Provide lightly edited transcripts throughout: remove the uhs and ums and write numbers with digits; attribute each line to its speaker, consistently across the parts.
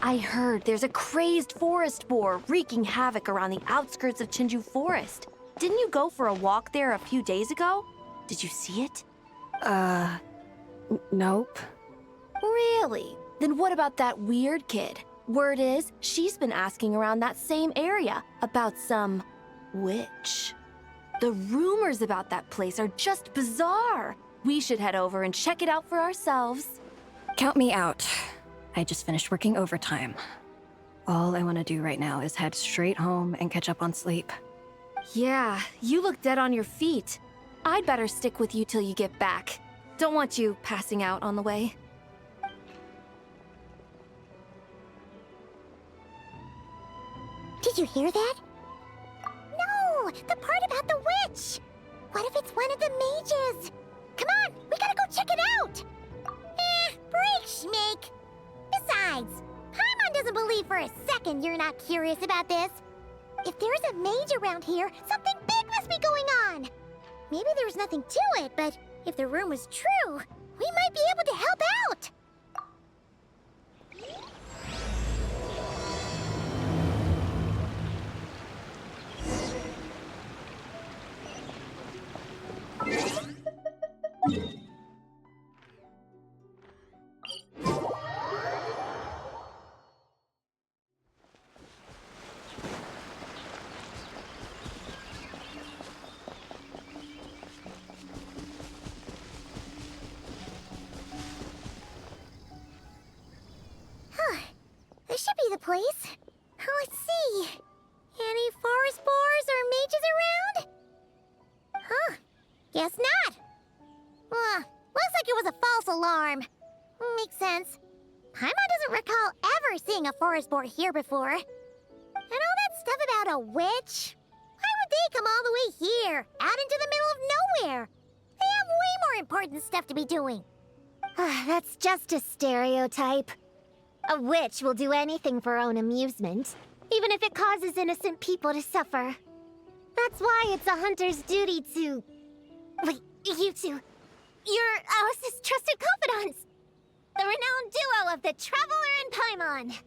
Speaker 1: I heard there's a crazed Forest Boar wreaking havoc around the outskirts of Chinju Forest. Didn't you go for a walk there a few days ago? Did you see it?
Speaker 2: Nope.
Speaker 1: Really? Then what about that weird kid? Word is, she's been asking around that same area about some witch. The rumors about that place are just bizarre. We should head over and check it out for ourselves.
Speaker 2: Count me out. I just finished working overtime. All I want to do right now is head straight home and catch up on sleep.
Speaker 1: Yeah, you look dead on your feet. I'd better stick with you till you get back. Don't want you passing out on the way.
Speaker 3: Did you hear that? No! The part about the witch! What if it's one of the mages? Come on, we gotta go check it out! Break, Schmake! Besides, Paimon doesn't believe for a second you're not curious about this. If there's a mage around here, something big must be going on! Maybe there's nothing to it, but if the rumor is true, we might be able to help out! This should be the place. Let's see. Any forest boars or mages around? Huh. Guess not. Looks like it was a false alarm. Makes sense. Paimon doesn't recall ever seeing a forest boar here before. And all that stuff about a witch? Why would they come all the way here, out into the middle of nowhere? They have way more important stuff to be doing. That's just a stereotype. A witch will do anything for her own amusement, even if it causes innocent people to suffer. That's why it's a hunter's duty to... Wait, you two. You're Alice's trusted confidants. The renowned duo of the Traveler and Paimon.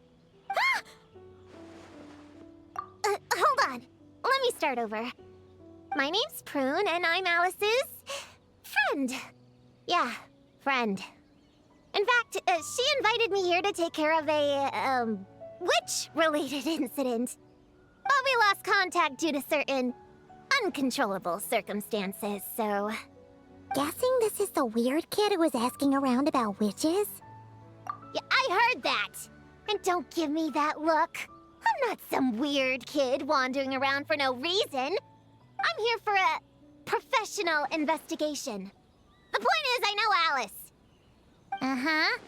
Speaker 3: Hold on. Let me start over. My name's Prune, and I'm Alice's... friend. Yeah, friend. In fact, she invited me here to take care of a, witch-related incident. But we lost contact due to certain uncontrollable circumstances, so... Guessing this is the weird kid who was asking around about witches? Yeah, I heard that! And don't give me that look. I'm not some weird kid wandering around for no reason. I'm here for a professional investigation. The point is, I know Alice. Uh-huh.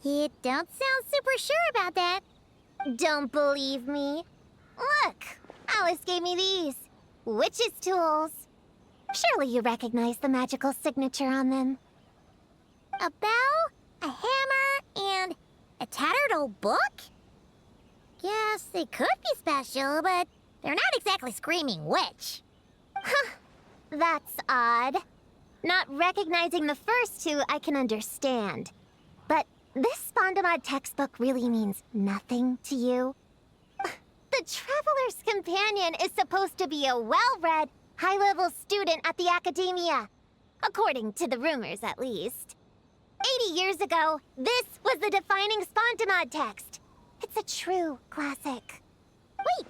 Speaker 3: You don't sound super sure about that. Don't believe me? Look, Alice gave me these. Witch's tools. Surely you recognize the magical signature on them. A bell, a hammer, and a tattered old book? Guess they could be special, but they're not exactly screaming witch. Huh, that's odd. Not recognizing the first two I can understand. But this Spondamod textbook really means nothing to you? The Traveler's Companion is supposed to be a well-read, high-level student at the Academia. According to the rumors, at least. 80 years ago, this was the defining Spondamod text. It's a true classic. Wait,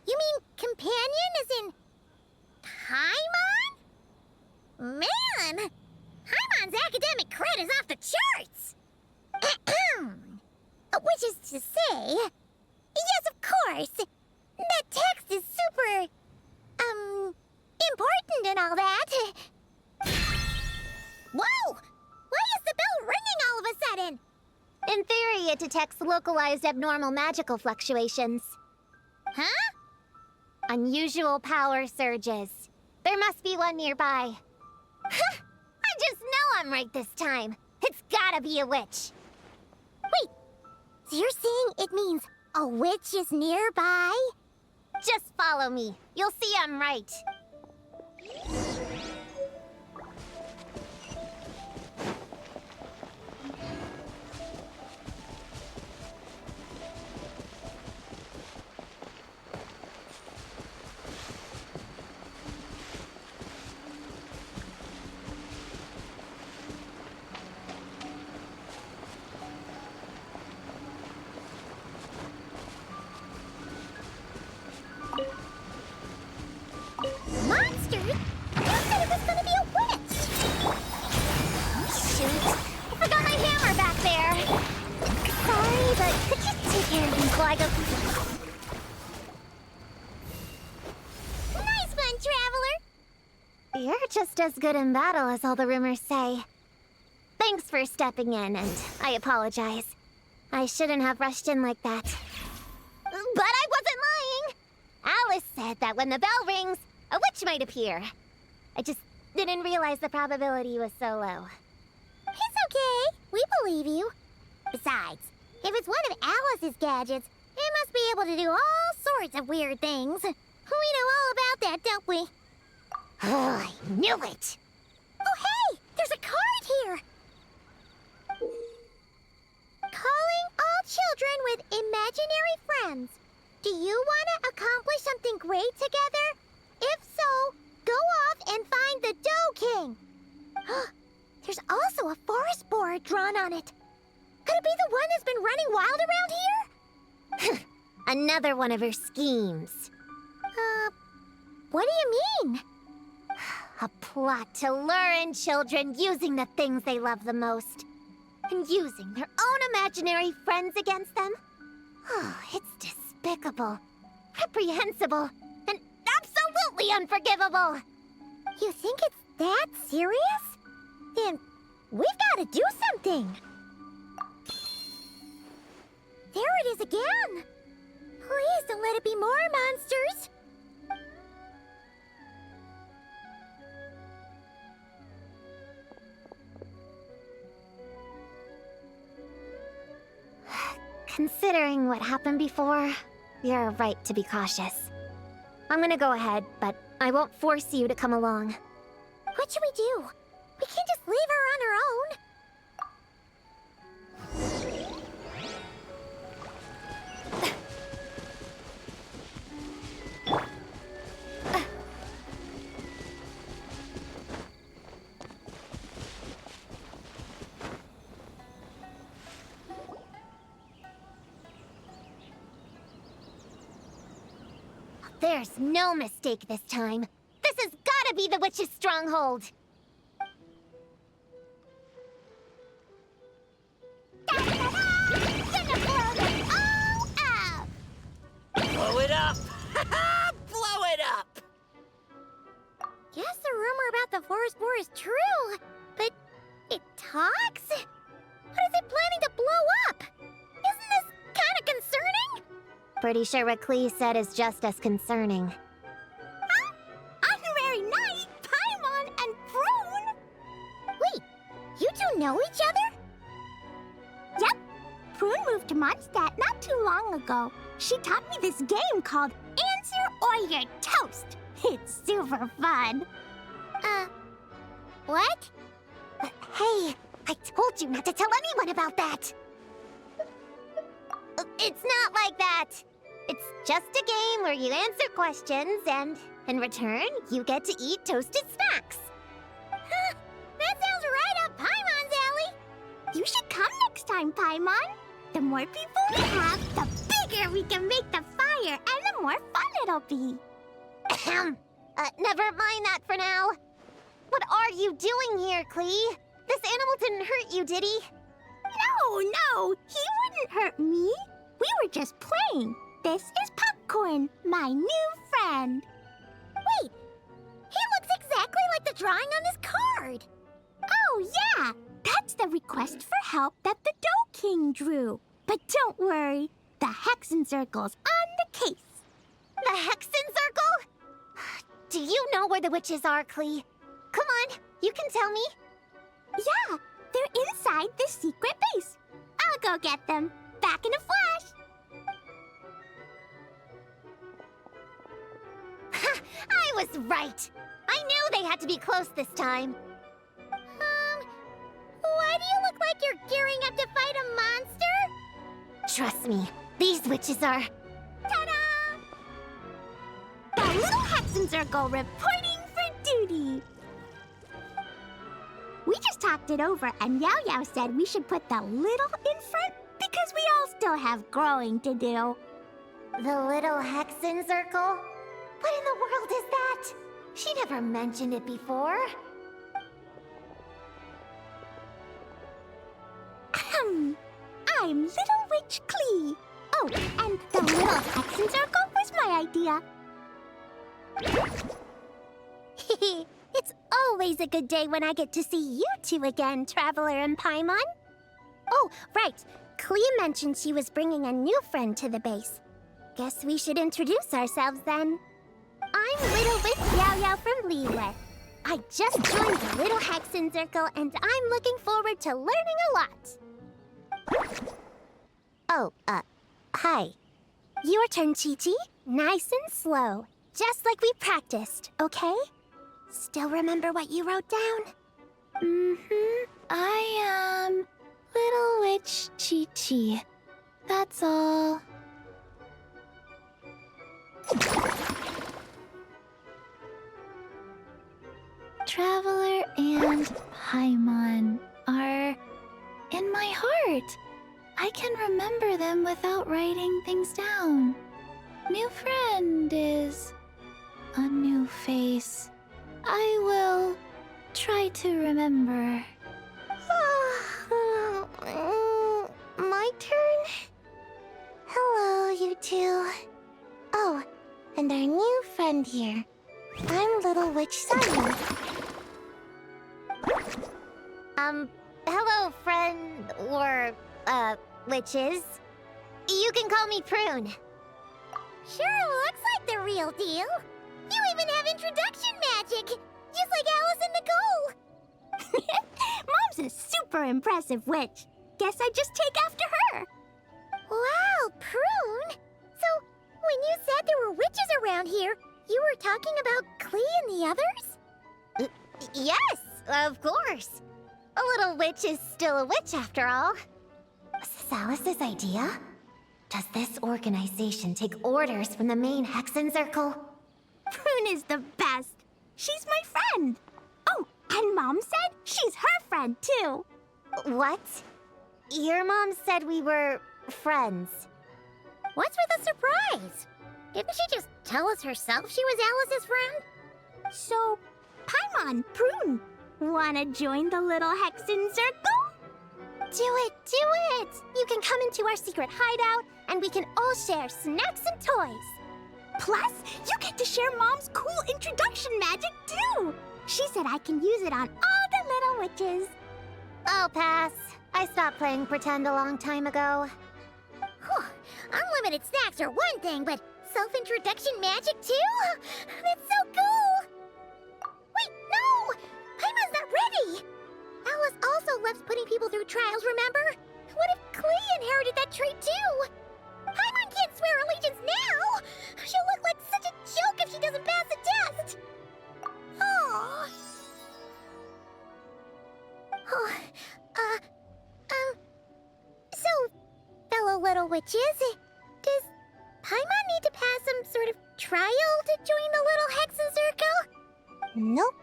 Speaker 3: you mean companion as in... Paimon? Man! Paimon's academic cred is off the charts! Which is to say... Yes, of course! That text is super... important and all that. Whoa! Why is the bell ringing all of a sudden? In theory, it detects localized abnormal magical fluctuations. Huh? Unusual power surges. There must be one nearby. I just know I'm right this time. It's gotta be a witch. Wait, so you're saying it means a witch is nearby? Just follow me. You'll see I'm right. like a... Nice one, Traveler! You're just as good in battle as all the rumors say. Thanks for stepping in, and I apologize. I shouldn't have rushed in like that. But I wasn't lying! Alice said that when the bell rings, a witch might appear. I just didn't realize the probability was so low. It's okay. We believe you. Besides, if it's one of Alice's gadgets, it must be able to do all sorts of weird things. We know all about that, don't we? Oh, I knew it! Oh, hey! There's a card here! Calling all children with imaginary friends. Do you want to accomplish something great together? If so, go off and find the Dough King. There's also a Forest Boar drawn on it. Could it be the one that's been running wild around here? Another one of her schemes. What do you mean? A plot to lure in children using the things they love the most. And using their own imaginary friends against them. Oh, it's despicable, reprehensible, and absolutely unforgivable. You think it's that serious? Then we've got to do something. There it is again. Please don't let it be more monsters. Considering what happened before, you're right to be cautious. I'm gonna go ahead, but I won't force you to come along. What should we do? We can't just leave her on her own. There's no mistake this time. This has gotta be the witch's stronghold. Gonna blow them all up!
Speaker 4: Blow it up! Blow it up!
Speaker 3: Guess the rumor about the Forest Boar is true, but it talks? What is it planning to blow up? Isn't this kind of concerning? Pretty sure what Klee said is just as concerning. Huh? Honorary Knight, Paimon, and Prune? Wait, you two know each other? Yep. Prune moved to Mondstadt not too long ago. She taught me this game called Answer or You're Toast. It's super fun. What? Hey, I told you not to tell anyone about that. It's not like that. It's just a game where you answer questions and, in return, you get to eat toasted snacks. That sounds right up Paimon's alley. You should come next time, Paimon. The more people we have, the bigger we can make the fire, and the more fun it'll be. Never mind that for now. What are you doing here, Klee? This animal didn't hurt you, did he? No, he wouldn't hurt me. We were just playing. This is Popcorn, my new friend. Wait, he looks exactly like the drawing on this card. Oh, yeah, that's the request for help that the Dough King drew. But don't worry, the Hexen Circle's on the case. The Hexen Circle? Do you know where the witches are, Klee? Come on, you can tell me. Yeah, they're inside the secret base. I'll go get them. Back in a flash. I was right. I knew they had to be close this time. Why do you look like you're gearing up to fight a monster? Trust me, these witches are... Ta-da! The little Hexen Circle reporting for duty. We just talked it over, and Yaoyao said we should put the little in front because we all still have growing to do. The little Hexen Circle? What in the world is that? She never mentioned it before. I'm Little Witch Klee, Oh, and the little hexen circle was my idea. It's always a good day when I get to see you two again, Traveler and Paimon. Oh, right. Klee mentioned she was bringing a new friend to the base. Guess we should introduce ourselves then. I'm Little Witch Yaoyao from Liyue. I just joined the Little Hexen Circle, and I'm looking forward to learning a lot. Oh, hi. Your turn, Qiqi. Nice and slow. Just like we practiced, okay? Still remember what you wrote down?
Speaker 1: I am Little Witch Qiqi. That's all. Traveler and Paimon are in my heart. I can remember them without writing things down. New friend is a new face. I will try to remember.
Speaker 3: My turn? Hello, you two. Oh, and our new friend here. I'm Little Witch Sayu. Hello, friend, or, witches. You can call me Prune. Sure looks like the real deal. You even have introduction magic, just like Alice and Nicole. Mom's a super impressive witch. Guess I just take after her. Wow, Prune. So, when you said there were witches around here, you were talking about Klee and the others? Yes, of course. A little witch is still a witch after all. Was this Alice's idea? Does this organization take orders from the main Hexen Circle? Prune is the best. She's my friend. Oh, and Mom said she's her friend too. What? Your mom said we were friends. What's with the surprise? Didn't she just tell us herself she was Alice's friend? So, Paimon, Prune, wanna join the Little Hexen Circle? Do it, do it! You can come into our secret hideout, and we can all share snacks and toys. Plus, you get to share Mom's cool introduction magic, too! She said I can use it on all the little witches. I'll pass. I stopped playing pretend a long time ago. Whew. Unlimited snacks are one thing, but self-introduction magic, too? That's so cool! Wait, no! Paimon's not ready! Alice also loves putting people through trials, remember? What if Klee inherited that trait, too? Paimon can't swear allegiance now! She'll look like such a joke if she doesn't pass the test! Oh. So, fellow little witches, does Paimon need to pass some sort of trial to join the Little Hexen Circle? Nope.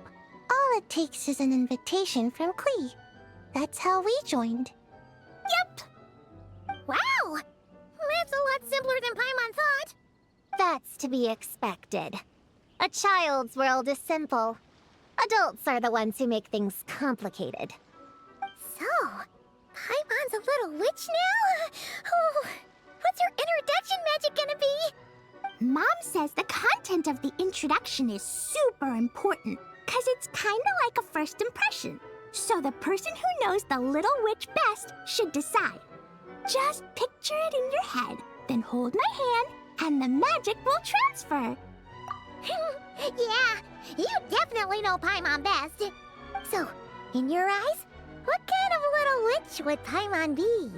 Speaker 3: All it takes is an invitation from Klee. That's how we joined. Yep. Wow! That's a lot simpler than Paimon thought. That's to be expected. A child's world is simple. Adults are the ones who make things complicated. So, Paimon's a little witch now? Oh, what's her introduction magic gonna be? Mom says the content of the introduction is super important, because it's kind of like a first impression. So the person who knows the little witch best should decide. Just picture it in your head, then hold my hand, and the magic will transfer. Yeah, you definitely know Paimon best. So, in your eyes, what kind of little witch would Paimon be?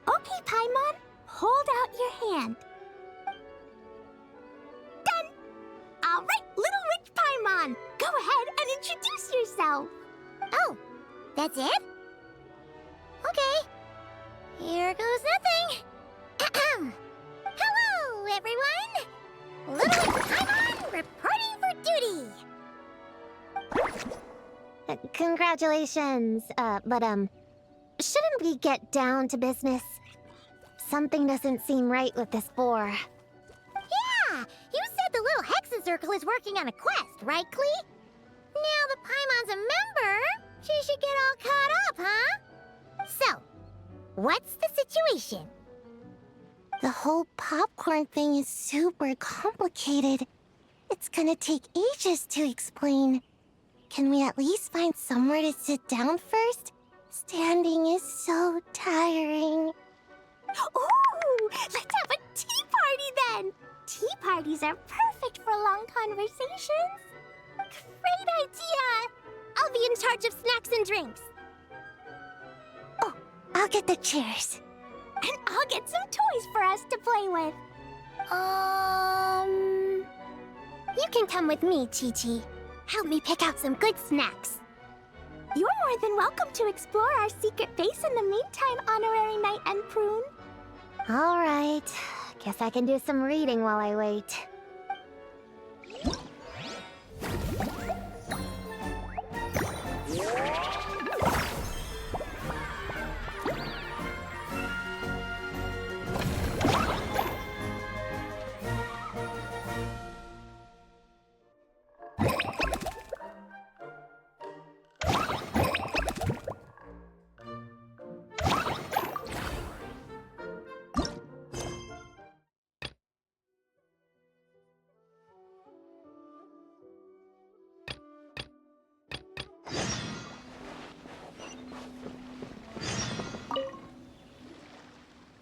Speaker 3: Okay, Paimon, hold out your hand. Done! All right, little witch Paimon, go ahead and introduce yourself. Oh, that's it? Okay, here goes nothing. Hello, everyone! Little Witch Paimon reporting for duty! Congratulations, but shouldn't we get down to business? Something doesn't seem right with this boar. Yeah! You said the Little Hexen Circle is working on a quest, right, Klee? Now that Paimon's a member, she should get all caught up, huh? So, What's the situation? The whole popcorn thing is super complicated. It's gonna take ages to explain. Can we at least find somewhere to sit down first? Standing is so tiring.
Speaker 5: Ooh, let's have a tea party then! Tea parties are perfect for long conversations.
Speaker 3: Great idea! I'll be in charge of snacks and drinks.
Speaker 5: Oh,
Speaker 3: I'll get the chairs.
Speaker 5: And I'll get some toys for us to play with.
Speaker 3: You can come with me, Qiqi. Help me pick out some good snacks.
Speaker 5: You're more than welcome to explore our secret base in the meantime, Honorary Knight and Prune.
Speaker 3: All right. Guess I can do some reading while I wait.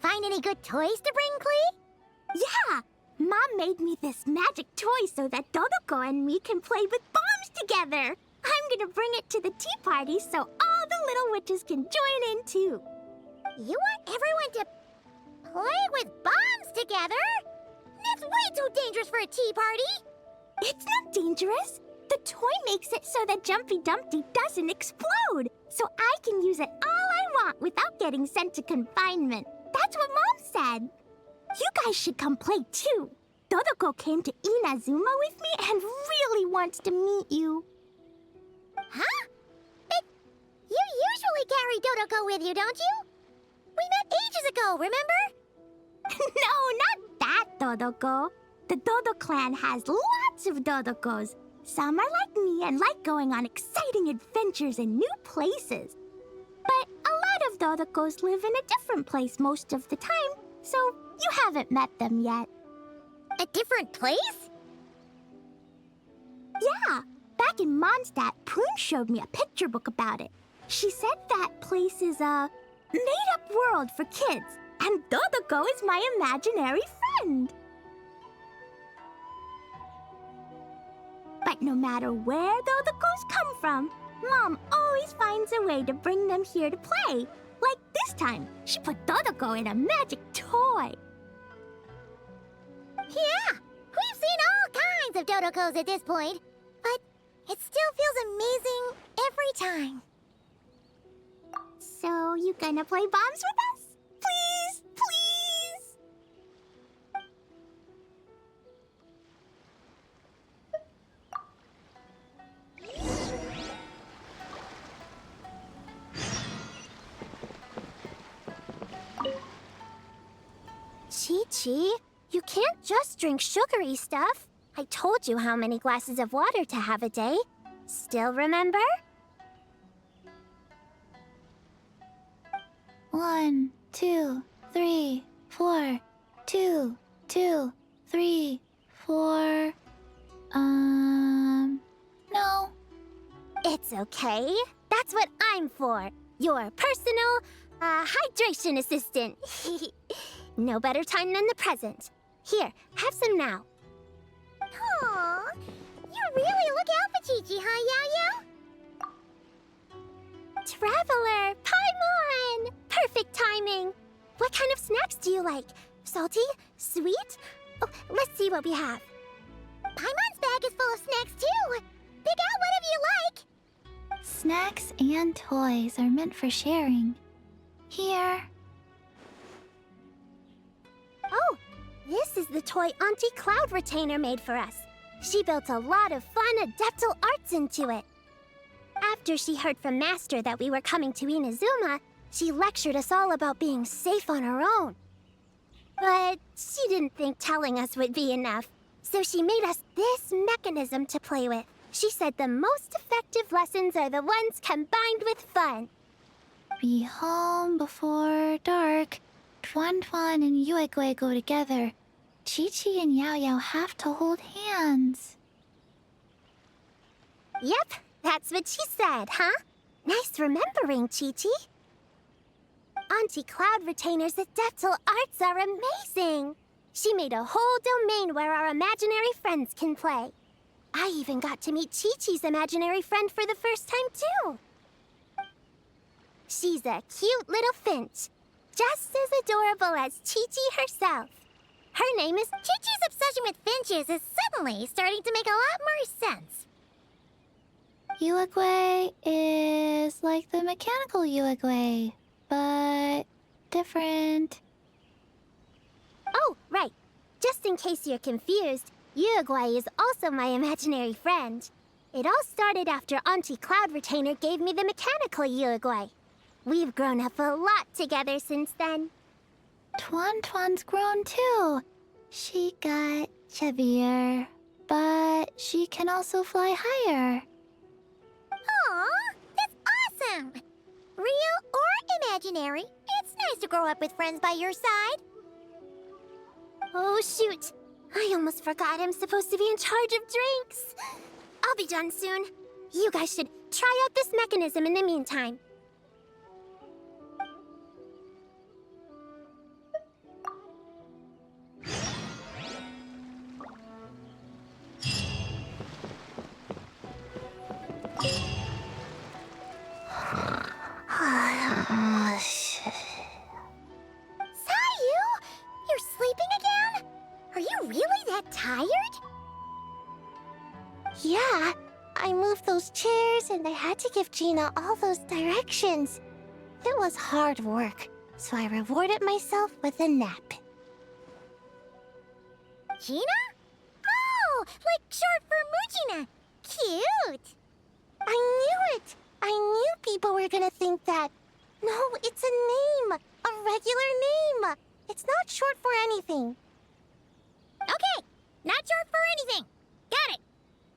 Speaker 3: Find any good toys to bring, Klee?
Speaker 5: Yeah! Mom made me this magic toy so that Dodoko and me can play with bombs together. I'm gonna bring it to the tea party so all the little witches can join in too.
Speaker 3: You want everyone to play with bombs together? That's way too dangerous for a tea party!
Speaker 5: It's not dangerous. The toy makes it so that Jumpy Dumpty doesn't explode, so I can use it all I want without getting sent to confinement. That's what Mom said. You guys should come play too. Dodoko came to Inazuma with me and really wants to meet you.
Speaker 3: Huh? But you usually carry Dodoko with you, don't you? We met ages ago, remember?
Speaker 5: No, not that Dodoko. The Dodo clan has lots of Dodokos. Some are like me and like going on exciting adventures in new places. But a lot of Dodokos live in a different place most of the time, so you haven't met them yet.
Speaker 3: A different place?
Speaker 5: Yeah, back in Mondstadt, Prune showed me a picture book about it. She said that place is a made-up world for kids, and Dodoko is my imaginary friend. But no matter where Dodokos come from, Mom always finds a way to bring them here to play. Like this time, she put Dodoko in a magic toy.
Speaker 3: Yeah, we've seen all kinds of Dodokos at this point, but it still feels amazing every time.
Speaker 5: So you gonna play bombs with us? Please, please!
Speaker 3: Qiqi, you can't just drink sugary stuff. I told you how many glasses of water to have a day. Still remember?
Speaker 5: 1, 2, 3, 4. 2, 2, 3, 4. No.
Speaker 3: It's okay. That's what I'm for. Your personal, hydration assistant. No better time than the present. Here, have some now. Aw, you really look out for Qiqi, huh, Yaoyao? Traveler, Paimon! Perfect timing. What kind of snacks do you like? Salty? Sweet? Oh, let's see what we have. Paimon's bag is full of snacks, too. Pick out whatever you like.
Speaker 5: Snacks and toys are meant for sharing. Here.
Speaker 3: Oh, this is the toy Auntie Cloud Retainer made for us. She built a lot of fun adeptal arts into it. After she heard from Master that we were coming to Inazuma, she lectured us all about being safe on her own. But she didn't think telling us would be enough, so she made us this mechanism to play with. She said the most effective lessons are the ones combined with fun.
Speaker 5: Be home before dark. Tuan Tuan and Yuegui go together. Qiqi and Yaoyao have to hold hands.
Speaker 3: Yep, that's what she said, huh? Nice remembering, Qiqi. Auntie Cloud Retainer's adeptal arts are amazing. She made a whole domain where our imaginary friends can play. I even got to meet Qiqi's imaginary friend for the first time, too. She's a cute little finch, just as adorable as Qiqi herself. Her name is... Qiqi's obsession with finches is suddenly starting to make a lot more sense.
Speaker 5: Yuegui is like the mechanical Yuegui, but different.
Speaker 3: Oh, right. Just in case you're confused, Yuegui is also my imaginary friend. It all started after Auntie Cloud Retainer gave me the mechanical Yuegui. We've grown up a lot together since then.
Speaker 5: Tuan Tuan's grown too. She got chubbier, but she can also fly higher.
Speaker 3: Aw, that's awesome! Real or imaginary, it's nice to grow up with friends by your side. Oh, shoot. I almost forgot I'm supposed to be in charge of drinks. I'll be done soon. You guys should try out this mechanism in the meantime. Sayu! You're sleeping again? Are you really that tired?
Speaker 5: Yeah, I moved those chairs and I had to give Gina all those directions. It was hard work, so I rewarded myself with a nap.
Speaker 3: Gina? Oh, like short for Mujina. Cute.
Speaker 5: I knew it! I knew people were gonna think that. No, it's a name! A regular name! It's not short for anything.
Speaker 3: Okay, not short for anything. Got it.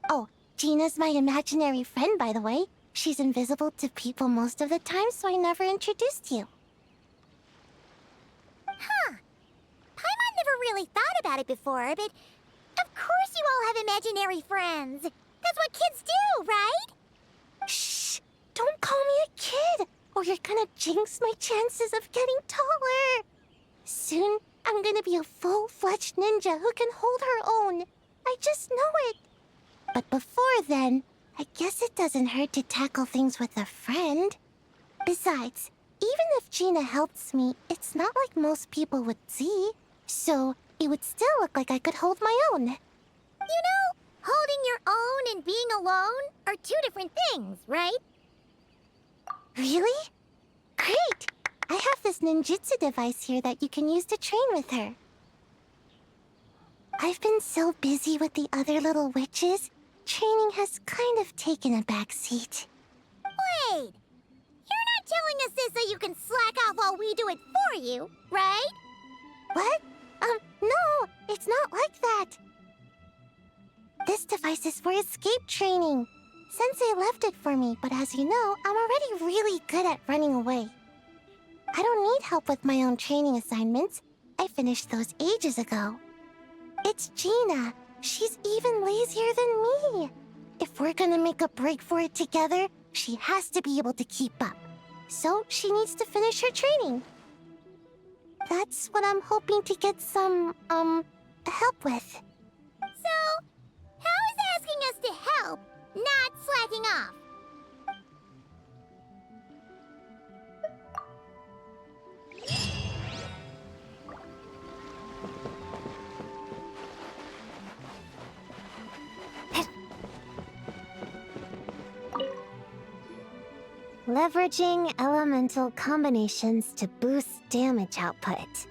Speaker 5: Oh, Gina's my imaginary friend, by the way. She's invisible to people most of the time, so I never introduced you.
Speaker 3: Huh. Paimon never really thought about it before, but of course you all have imaginary friends. That's what kids do, right?
Speaker 5: Shh! Don't call me a kid, or you're gonna jinx my chances of getting taller. Soon, I'm gonna be a full-fledged ninja who can hold her own. I just know it. But before then, I guess it doesn't hurt to tackle things with a friend. Besides, even if Gina helps me, it's not like most people would see. So, it would still look like I could hold my own.
Speaker 3: You know, holding your own and being alone are two different things, right?
Speaker 5: Really? Great! I have this ninjutsu device here that you can use to train with her. I've been so busy with the other little witches, training has kind of taken a backseat.
Speaker 3: Wait! You're not telling us this so you can slack off while we do it for you, right?
Speaker 5: What? No, it's not like that. This device is for escape training. Sensei left it for me, but as you know, I'm already really good at running away. I don't need help with my own training assignments. I finished those ages ago. It's Gina. She's even lazier than me. If we're gonna make a break for it together, she has to be able to keep up. So she needs to finish her training. That's what I'm hoping to get some, help with.
Speaker 3: So, how is asking us to help not slacking off? Leveraging elemental combinations to boost damage output.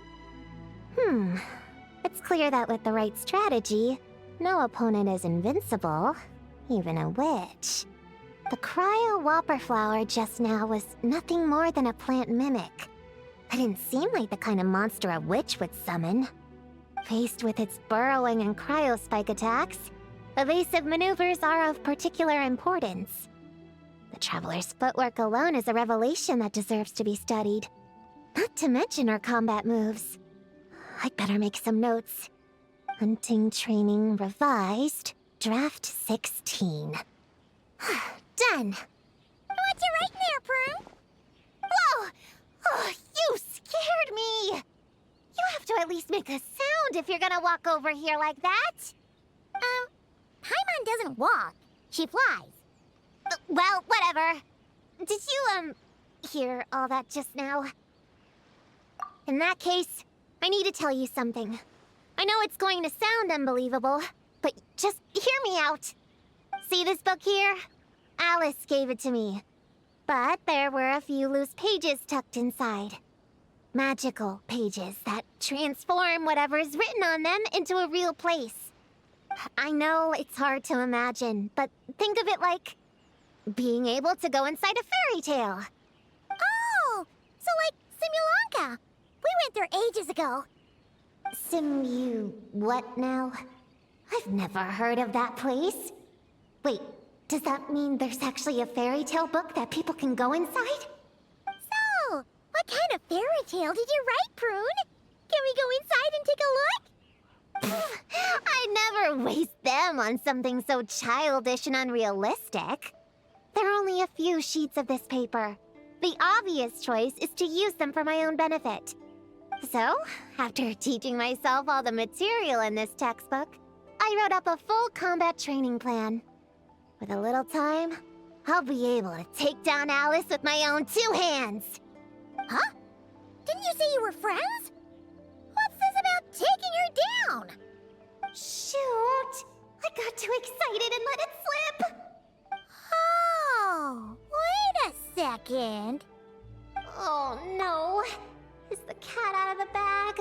Speaker 3: It's clear that with the right strategy, no opponent is invincible, even a witch. The Cryo Whopperflower just now was nothing more than a plant mimic. It didn't seem like the kind of monster a witch would summon. Faced with its burrowing and cryospike attacks, evasive maneuvers are of particular importance. The Traveler's footwork alone is a revelation that deserves to be studied. Not to mention her combat moves. I'd better make some notes. Hunting training revised, draft 16. Done.
Speaker 5: What you writing there, Prune?
Speaker 3: Whoa! Oh, you scared me! You have to at least make a sound if you're gonna walk over here like that.
Speaker 5: Paimon doesn't walk. She flies.
Speaker 3: Well, whatever. Did you, hear all that just now? In that case, I need to tell you something. I know it's going to sound unbelievable, but just hear me out. See this book here? Alice gave it to me. But there were a few loose pages tucked inside. Magical pages that transform whatever is written on them into a real place. I know it's hard to imagine, but think of it like being able to go inside a fairy tale.
Speaker 5: Oh, so like Simulanka. We went there ages ago.
Speaker 3: What now? I've never heard of that place. Wait, does that mean there's actually a fairy tale book that people can go inside?
Speaker 5: So, what kind of fairy tale did you write, Prune? Can we go inside and take a look?
Speaker 3: I'd never waste them on something so childish and unrealistic. There are only a few sheets of this paper. The obvious choice is to use them for my own benefit. So, after teaching myself all the material in this textbook, I wrote up a full combat training plan. With a little time, I'll be able to take down Alice with my own 2 hands.
Speaker 5: Huh? Didn't you say you were friends? What's this about taking her down?
Speaker 3: Shoot! I got too excited and let it slip!
Speaker 5: Oh, wait a second.
Speaker 3: Oh no! Is the cat out of the bag?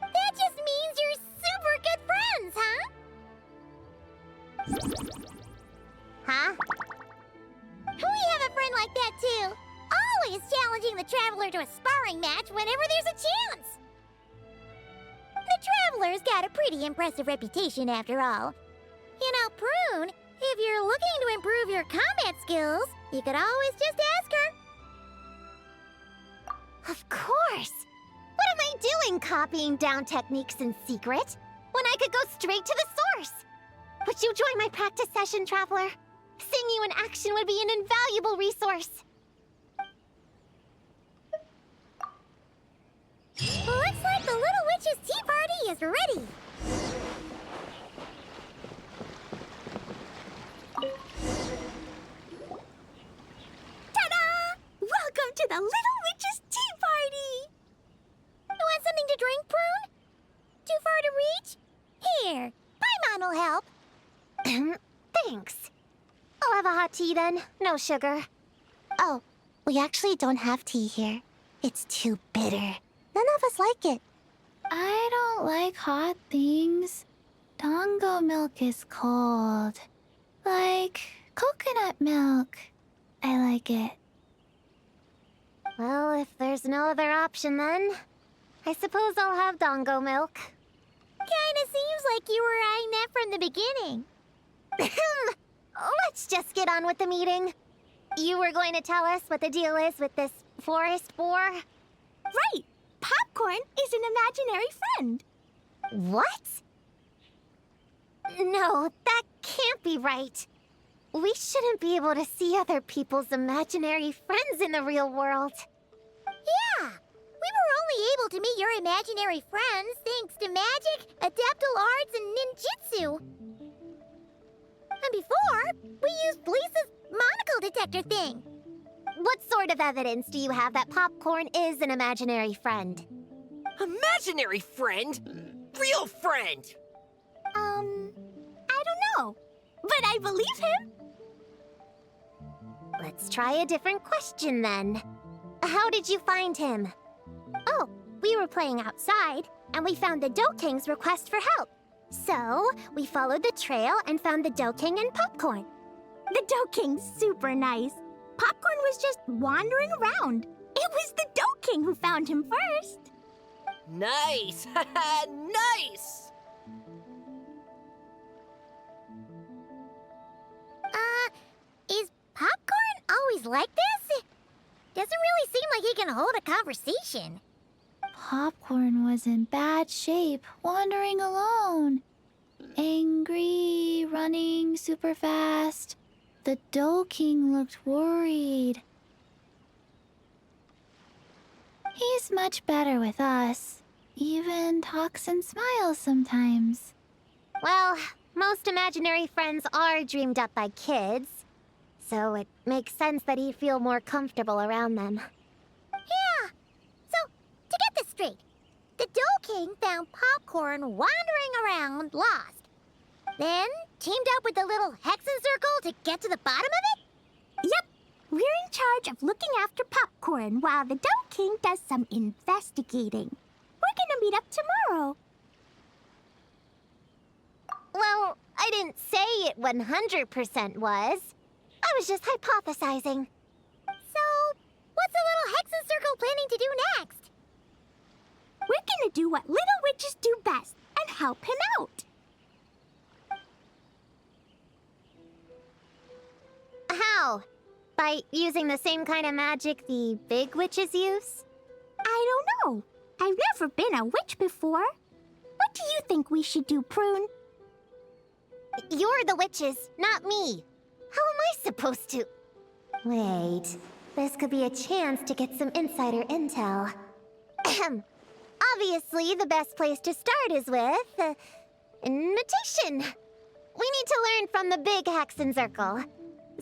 Speaker 5: That just means you're super good friends, huh?
Speaker 3: Huh?
Speaker 5: We have a friend like that too. Always challenging the Traveler to a sparring match whenever there's a chance. The Traveler's got a pretty impressive reputation after all. You know, Prune, if you're looking to improve your combat skills, you could always just ask her.
Speaker 3: Of course! What am I doing copying down techniques in secret, when I could go straight to the source? Would you join my practice session, Traveler? Seeing you in action would be an invaluable resource.
Speaker 5: Looks like the Little Witch's tea party is ready. Ta-da! Welcome to the Little Witch's tea party! You want something to drink, Prune? Too far to reach? Here, Paimon will help.
Speaker 3: Thanks. I'll have a hot tea then. No sugar. Oh, we actually don't have tea here. It's too bitter. None of us like it.
Speaker 6: I don't like hot things. Dango milk is cold. Like coconut milk. I like it.
Speaker 3: Well, if there's no other option then, I suppose I'll have Dango milk.
Speaker 5: Kinda seems like you were eyeing that from the beginning.
Speaker 3: Let's just get on with the meeting. You were going to tell us what the deal is with this Forest Boar?
Speaker 5: Right! Popcorn is an imaginary friend.
Speaker 3: What? No, that can't be right. We shouldn't be able to see other people's imaginary friends in the real world.
Speaker 5: Yeah! We were only able to meet your imaginary friends thanks to magic, adeptal arts, and ninjutsu. And before, we used Lisa's monocle detector thing.
Speaker 3: What sort of evidence do you have that Popcorn is an imaginary friend?
Speaker 4: Imaginary friend? Real friend!
Speaker 5: I don't know. But I believe him.
Speaker 3: Let's try a different question then. How did you find him?
Speaker 5: Oh, we were playing outside, and we found the Dough King's request for help. So, we followed the trail and found the Dough King and Popcorn. The Dough King's super nice. Popcorn was just wandering around. It was the Dough King who found him first.
Speaker 4: Nice! Nice!
Speaker 3: Is Popcorn always like this? Doesn't really seem like he can hold a conversation.
Speaker 6: Popcorn was in bad shape, wandering alone. Angry, running super fast. The Dough King looked worried. He's much better with us. Even talks and smiles sometimes.
Speaker 3: Well, most imaginary friends are dreamed up by kids, so it makes sense that he'd feel more comfortable around them. Yeah! So, to get this straight, the Dough King found Popcorn wandering around, lost. Then teamed up with the little Hexen Circle to get to the bottom of it?
Speaker 5: Yep, we're in charge of looking after Popcorn while the Dough King does some investigating. We're gonna meet up tomorrow.
Speaker 3: Well, I didn't say it 100% was. I was just hypothesizing. So, what's the little Hexen Circle planning to do next?
Speaker 5: We're gonna do what little witches do best and help him out.
Speaker 3: How? By using the same kind of magic the big witches use?
Speaker 5: I don't know. I've never been a witch before. What do you think we should do, Prune?
Speaker 3: You're the witches, not me. How am I supposed to... Wait, this could be a chance to get some insider intel. Ahem. Obviously, the best place to start is with... invitation. We need to learn from the big Hexen Circle.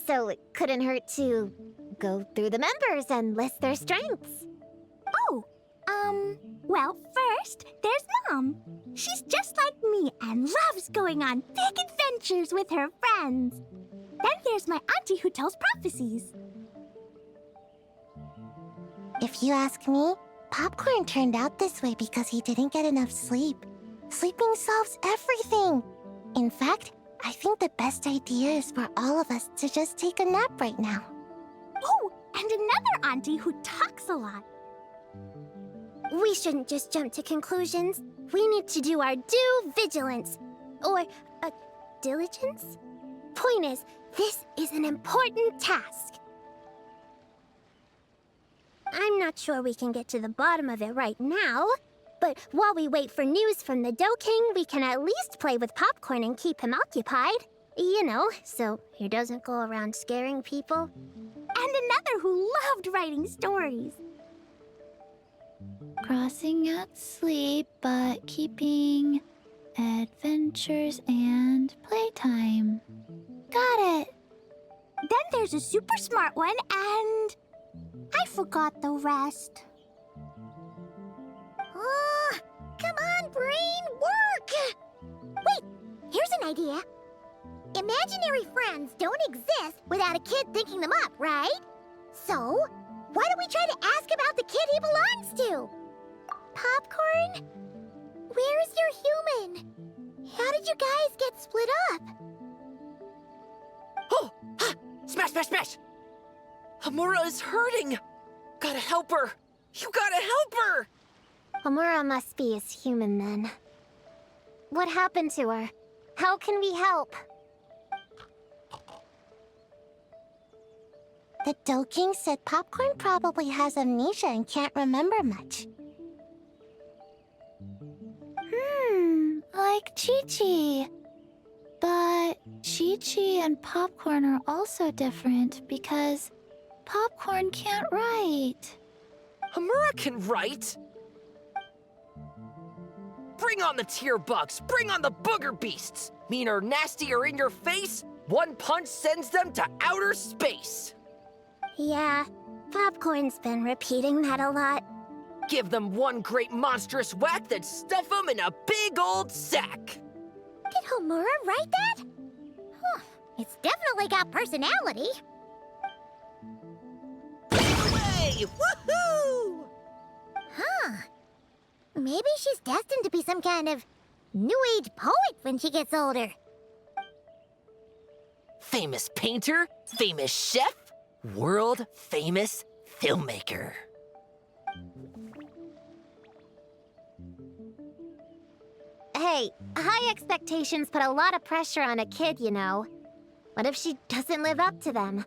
Speaker 3: So it couldn't hurt to go through the members and list their strengths.
Speaker 5: Oh, well, first, there's Mom. She's just like me and loves going on big adventures with her friends. Then there's my auntie who tells prophecies.
Speaker 3: If you ask me, Popcorn turned out this way because he didn't get enough sleep. Sleeping solves everything. In fact, I think the best idea is for all of us to just take a nap right now.
Speaker 5: Oh, and another auntie who talks a lot. We shouldn't just jump to conclusions. We need to do our due vigilance. Or, diligence? Point is, this is an important task. I'm not sure we can get to the bottom of it right now, but while we wait for news from the Dough King, we can at least play with Popcorn and keep him occupied. You know, so he doesn't go around scaring people. And another who loved writing stories.
Speaker 6: Crossing out sleep, but keeping adventures and playtime. Got it.
Speaker 5: Then there's a super smart one, and I forgot the rest.
Speaker 3: Oh, come on, brain, work! Wait, here's an idea. Imaginary friends don't exist without a kid thinking them up, right? So, why don't we try to ask about the kid he belongs to? Popcorn? Where's your human? How did you guys get split up?
Speaker 4: Oh! Ha! Smash, smash, smash! Homura is hurting! Gotta help her! You gotta help her!
Speaker 3: Homura must be his human then. What happened to her? How can we help? The Dough King said Popcorn probably has amnesia and can't remember much.
Speaker 6: Like Qiqi. But Qiqi and Popcorn are also different because Popcorn can't write.
Speaker 4: Homura can write! Bring on the tear bugs! Bring on the booger beasts! Mean or nasty or in your face, one punch sends them to outer space!
Speaker 3: Yeah, Popcorn's been repeating that a lot.
Speaker 4: Give them one great monstrous whack, then stuff them in a big old sack!
Speaker 3: Did Homura write that? Huh, it's definitely got personality.
Speaker 4: Away! Woohoo!
Speaker 3: Huh. Maybe she's destined to be some kind of new age poet when she gets older.
Speaker 4: Famous painter, famous chef, world famous filmmaker.
Speaker 3: Hey, high expectations put a lot of pressure on a kid, you know. What if she doesn't live up to them?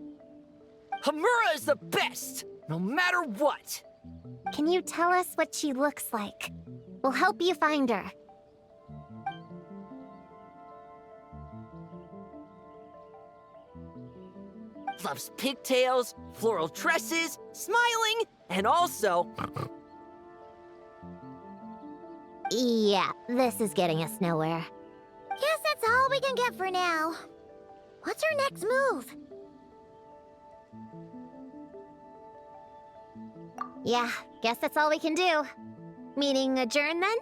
Speaker 4: Homura is the best, no matter what.
Speaker 3: Can you tell us what she looks like? We'll help you find her.
Speaker 4: Loves pigtails, floral tresses, smiling, and also...
Speaker 3: Yeah, this is getting us nowhere. Guess that's all we can get for now. What's our next move? Yeah, guess that's all we can do. Meaning adjourn then?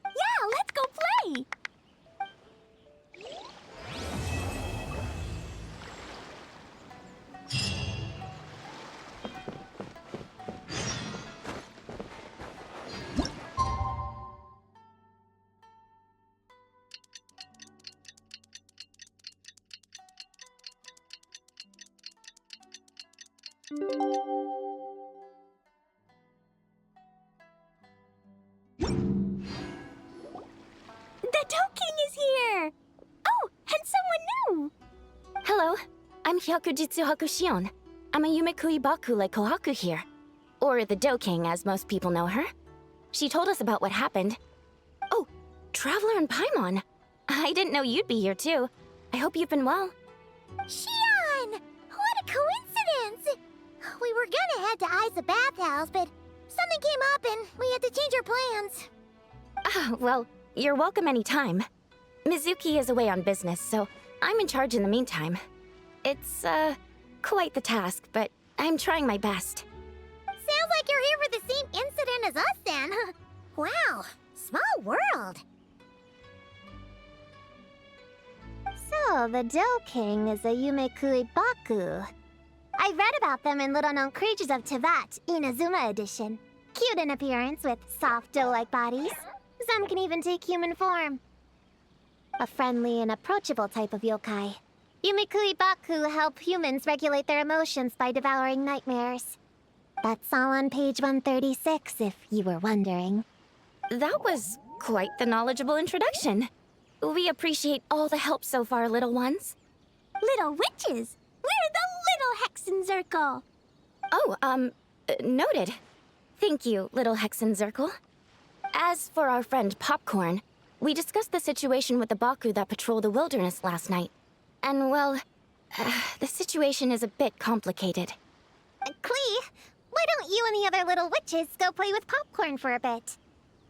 Speaker 5: Yeah, let's go play! The Dough King is here! Oh, and someone new!
Speaker 7: Hello, I'm Hyakujitsu Hakushion. I'm a Yumekui Baku like Kohaku here. Or the Dough King, as most people know her. She told us about what happened. Oh, Traveler and Paimon. I didn't know you'd be here too. I hope you've been well.
Speaker 3: Shion! What a coincidence! We were gonna head to Aiza Bathhouse, but something came up and we had to change our plans.
Speaker 7: Well, you're welcome anytime. Mizuki is away on business, so I'm in charge in the meantime. It's, quite the task, but I'm trying my best.
Speaker 3: Sounds like you're here for the same incident as us then. Wow, small world. So, the Dough King is a Yumekui Baku. I read about them in Little Known Creatures of Tevat, Inazuma edition. Cute in appearance with soft dough-like bodies. Some can even take human form. A friendly and approachable type of yokai. Yumekui Baku help humans regulate their emotions by devouring nightmares. That's all on page 136, if you were wondering.
Speaker 7: That was quite the knowledgeable introduction. We appreciate all the help so far, little ones.
Speaker 5: Little witches! We're the Little Hexen Circle!
Speaker 7: Oh, noted. Thank you, little Hexen Circle. As for our friend Popcorn, we discussed the situation with the Baku that patrol the wilderness last night. And, well, the situation is a bit complicated.
Speaker 3: Klee, why don't you and the other little witches go play with Popcorn for a bit?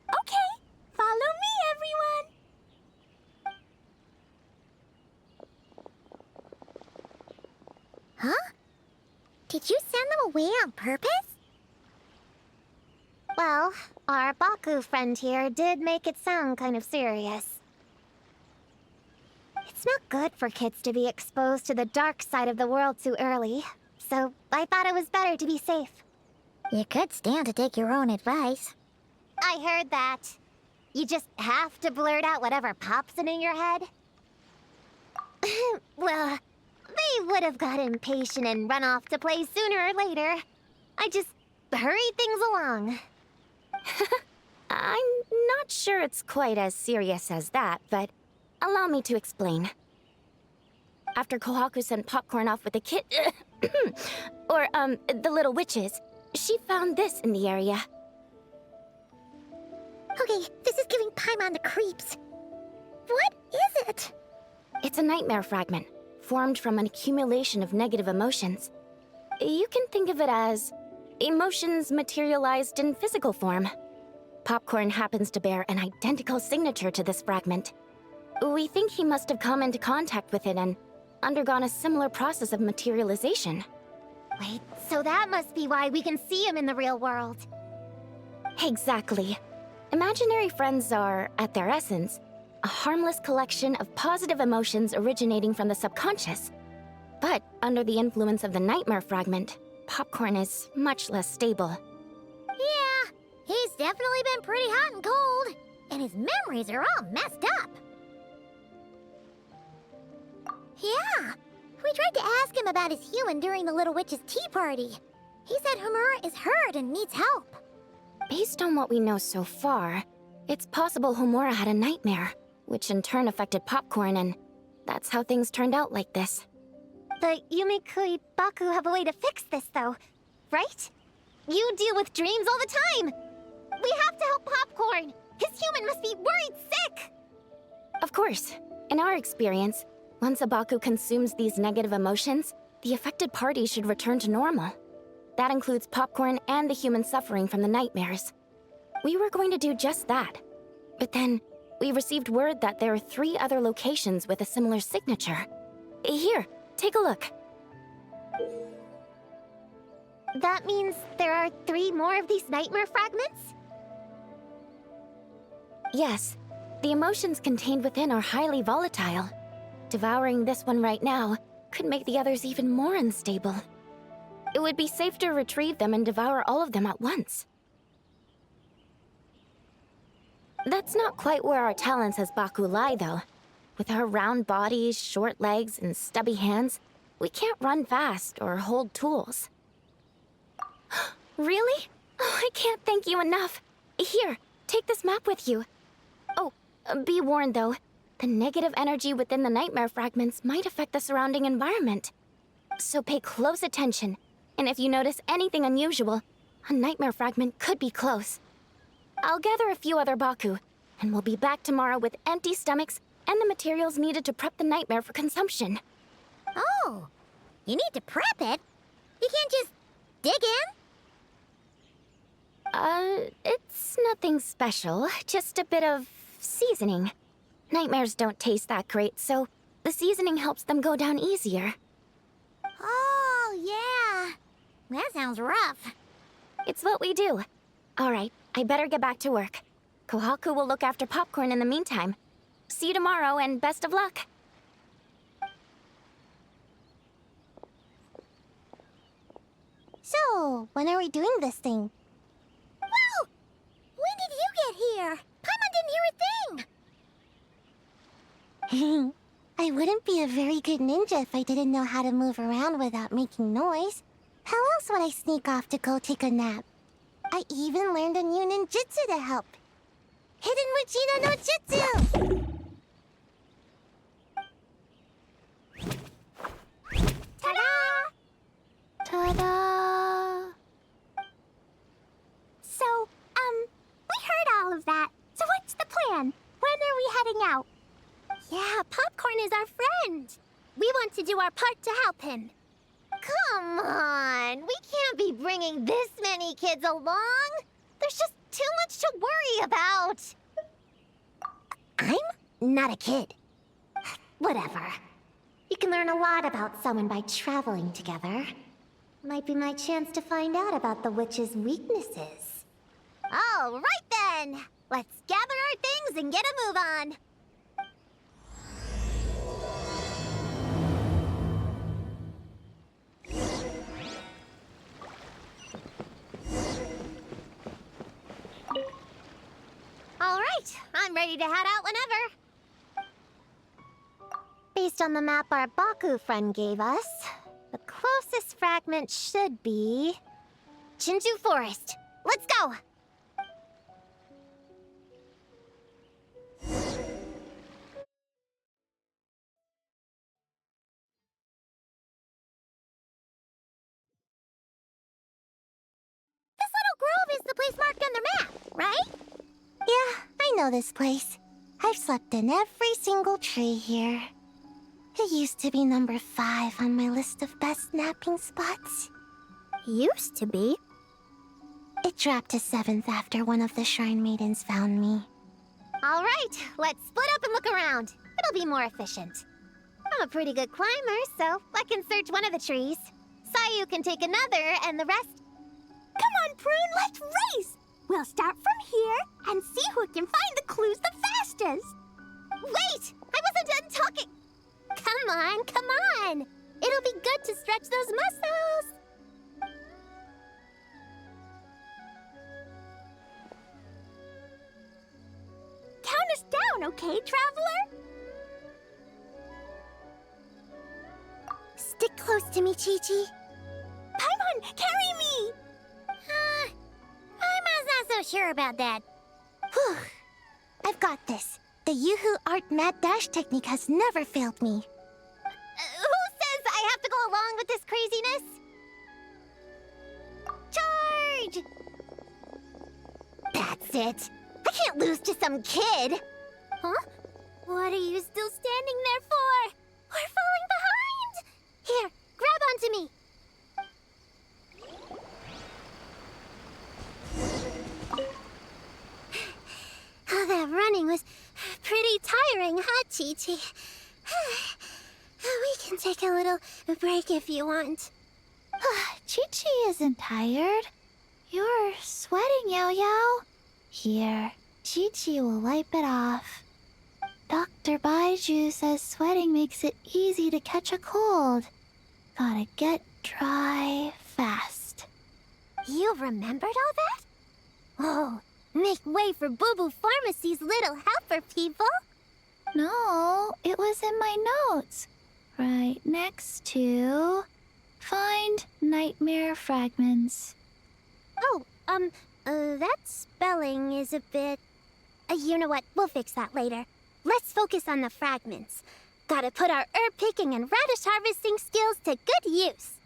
Speaker 5: Okay, follow me, everyone!
Speaker 3: Huh? Did you send them away on purpose? Well, our Baku friend here did make it sound kind of serious. It's not good for kids to be exposed to the dark side of the world too early, so I thought it was better to be safe. You could stand to take your own advice. I heard that. You just have to blurt out whatever pops in your head. Well, they would have got impatient and run off to play sooner or later. I just hurried things along.
Speaker 7: I'm not sure it's quite as serious as that, but allow me to explain. After Kohaku sent Popcorn off with the kid... or, the little witches, she found this in the area.
Speaker 3: Okay, this is giving Paimon the creeps. What is it?
Speaker 7: It's a nightmare fragment, formed from an accumulation of negative emotions. You can think of it as emotions materialized in physical form. Popcorn happens to bear an identical signature to this fragment. We think he must have come into contact with it and undergone a similar process of materialization.
Speaker 3: Wait, so that must be why we can see him in the real world.
Speaker 7: Exactly. Imaginary friends are, at their essence, a harmless collection of positive emotions originating from the subconscious. But under the influence of the nightmare fragment, Popcorn is much less stable.
Speaker 3: Yeah, he's definitely been pretty hot and cold, and his memories are all messed up. Yeah, we tried to ask him about his human during the Little Witch's tea party. He said Homura is hurt and needs help.
Speaker 7: Based on what we know so far, It's possible Homura had a nightmare, which in turn affected Popcorn, and that's how things turned out like this.
Speaker 3: The Yumikui Baku have a way to fix this, though, right? You deal with dreams all the time! We have to help Popcorn! His human must be worried sick!
Speaker 7: Of course. In our experience, once a Baku consumes these negative emotions, the affected party should return to normal. That includes Popcorn and the human suffering from the nightmares. We were going to do just that. But then, we received word that there are 3 other locations with a similar signature. Here, take a look.
Speaker 3: That means there are 3 more of these nightmare fragments?
Speaker 7: Yes, the emotions contained within are highly volatile. Devouring this one right now could make the others even more unstable. It would be safe to retrieve them and devour all of them at once. That's not quite where our talents as Baku lie, though. With our round bodies, short legs, and stubby hands, we can't run fast or hold tools. Really? Oh, I can't thank you enough. Here, take this map with you. Oh, be warned though, the negative energy within the nightmare fragments might affect the surrounding environment. So pay close attention, and if you notice anything unusual, a nightmare fragment could be close. I'll gather a few other Baku, and we'll be back tomorrow with empty stomachs and the materials needed to prep the nightmare for consumption.
Speaker 3: Oh, you need to prep it? You can't just dig in?
Speaker 7: It's nothing special, just a bit of seasoning. Nightmares don't taste that great, so the seasoning helps them go down easier.
Speaker 3: Oh, yeah. That sounds rough.
Speaker 7: It's what we do. All right, I better get back to work. Kohaku will look after Popcorn in the meantime. See you tomorrow, and best of luck.
Speaker 3: So, when are we doing this thing? Whoa! When did you get here? Paimon didn't hear a thing! I wouldn't be a very good ninja if I didn't know how to move around without making noise. How else would I sneak off to go take a nap? I even learned a new ninjutsu to help. Hidden Wujino no Jutsu! Ta-da!
Speaker 6: Ta-da!
Speaker 5: So, we heard all of that. So what's the plan? When are we heading out?
Speaker 3: Yeah, Popcorn is our friend. We want to do our part to help him. Come on, we can't be bringing this many kids along. There's just too much to worry about. I'm not a kid. Whatever. You can learn a lot about someone by traveling together. Might be my chance to find out about the witch's weaknesses. All right then! Let's gather our things and get a move on. All right, I'm ready to head out whenever. Based on the map our Baku friend gave us, the closest fragment should be Chinju Forest. Let's go! This little grove is the place marked on the map, right? Yeah, I know this place. I've slept in every single tree here. It used to be number 5 on my list of best napping spots. Used to be? It dropped to 7th after one of the Shrine Maidens found me. All right, let's split up and look around. It'll be more efficient. I'm a pretty good climber, so I can search one of the trees. Sayu can take another, and the rest...
Speaker 5: Come on, Prune, let's race! We'll start from here and see who can find the clues the fastest.
Speaker 3: Wait! I wasn't done talking! Come on, come on! It'll be good to stretch those muscles!
Speaker 5: Count us down, okay, traveler?
Speaker 3: Stick close to me, Qiqi.
Speaker 5: Paimon, carry me!
Speaker 3: Paimon's not so sure about that. Whew. got this. The Yoo-hoo art mad dash technique has never failed me. Who says I have to go along with this craziness? Charge! That's it. I can't lose to some kid. Huh? What are you still standing there for? We're falling behind! Here, grab onto me. Oh, that running was pretty tiring, huh, Qiqi? We can take a little break if you want.
Speaker 6: Qiqi isn't tired. You're sweating, Yaoyao. Here, Qiqi will wipe it off. Dr. Baiju says sweating makes it easy to catch a cold. Gotta get dry fast.
Speaker 3: You remembered all that? Oh, make way for Boo Boo Pharmacy's little helper, people.
Speaker 6: No, it was in my notes. Right next to... Find nightmare fragments.
Speaker 3: Oh, that spelling is a bit... you know what? We'll fix that later. Let's focus on the fragments. Gotta put our herb picking and radish harvesting skills to good use.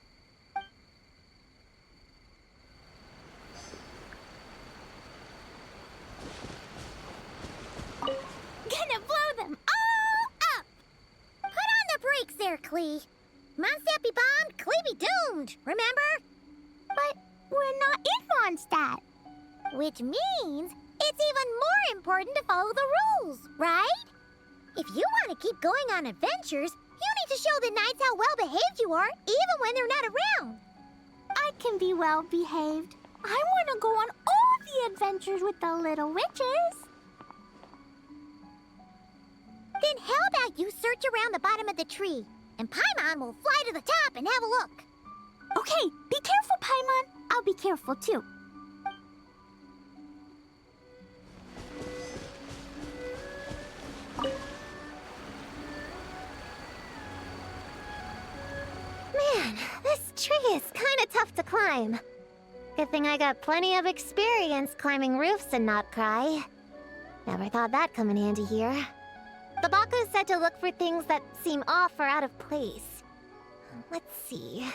Speaker 3: Gonna blow them all up! Put on the brakes there, Klee. Mondstadt be bombed, Klee be doomed, remember?
Speaker 5: But we're not in Mondstadt.
Speaker 3: Which means it's even more important to follow the rules, right? If you want to keep going on adventures, you need to show the knights how well-behaved you are, even when they're not around.
Speaker 5: I can be well behaved. I want to go on all the adventures with the little witches.
Speaker 3: Then how about you search around the bottom of the tree, and Paimon will fly to the top and have a look.
Speaker 5: Okay, be careful, Paimon. I'll be careful too.
Speaker 3: Man, this tree is kind of tough to climb. Good thing I got plenty of experience climbing roofs and not cry. Never thought that'd come in handy here. The Baku said to look for things that seem off or out of place. Let's see.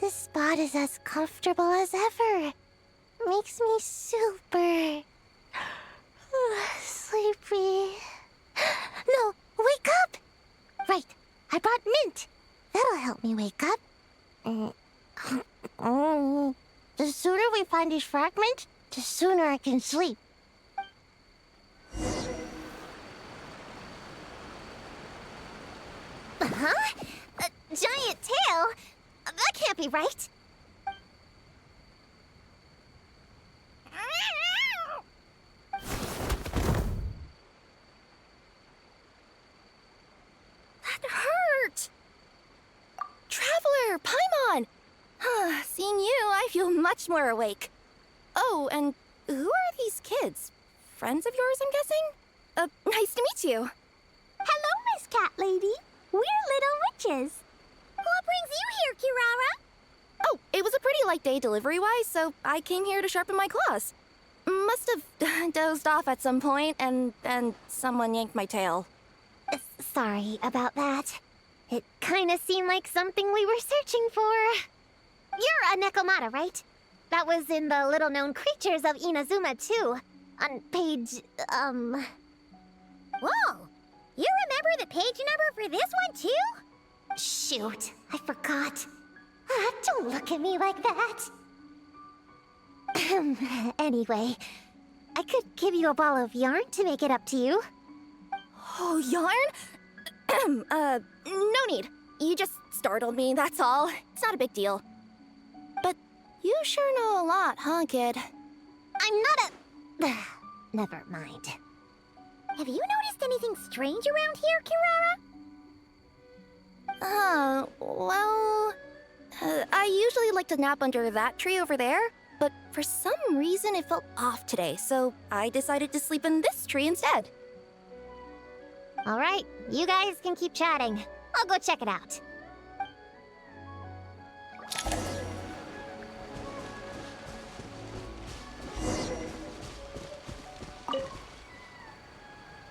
Speaker 3: This spot is as comfortable as ever. Makes me super sleepy. No, wake up! Right, I brought mint. That'll help me wake up. The sooner we find these fragments, the sooner I can sleep. Huh? A giant tail? That can't be right.
Speaker 1: That hurt! Traveler, Paimon! Seeing you, I feel much more awake. Oh, and who are these kids? Friends of yours, I'm guessing? Nice to meet you.
Speaker 5: Hello, Miss Cat Lady. We're little witches.
Speaker 3: What brings you here, Kirara?
Speaker 1: Oh, it was a pretty light day delivery-wise, so I came here to sharpen my claws. Must have dozed off at some point, and someone yanked my tail.
Speaker 3: Sorry about that. It kind of seemed like something we were searching for. You're a Nekomata, right? That was in the little-known creatures of Inazuma, too. On page, Whoa! You remember the page number for this one, too? Shoot, I forgot. Don't look at me like that. Anyway, I could give you a ball of yarn to make it up to you.
Speaker 1: Oh, yarn? No need. You just startled me, that's all. It's not a big deal. But you sure know a lot, huh, kid?
Speaker 3: I'm not a... Never mind. Have you noticed anything strange around here, Kirara?
Speaker 1: Well... I usually like to nap under that tree over there. but for some reason it felt off today, so I decided to sleep in this tree instead.
Speaker 3: All right, you guys can keep chatting. I'll go check it out.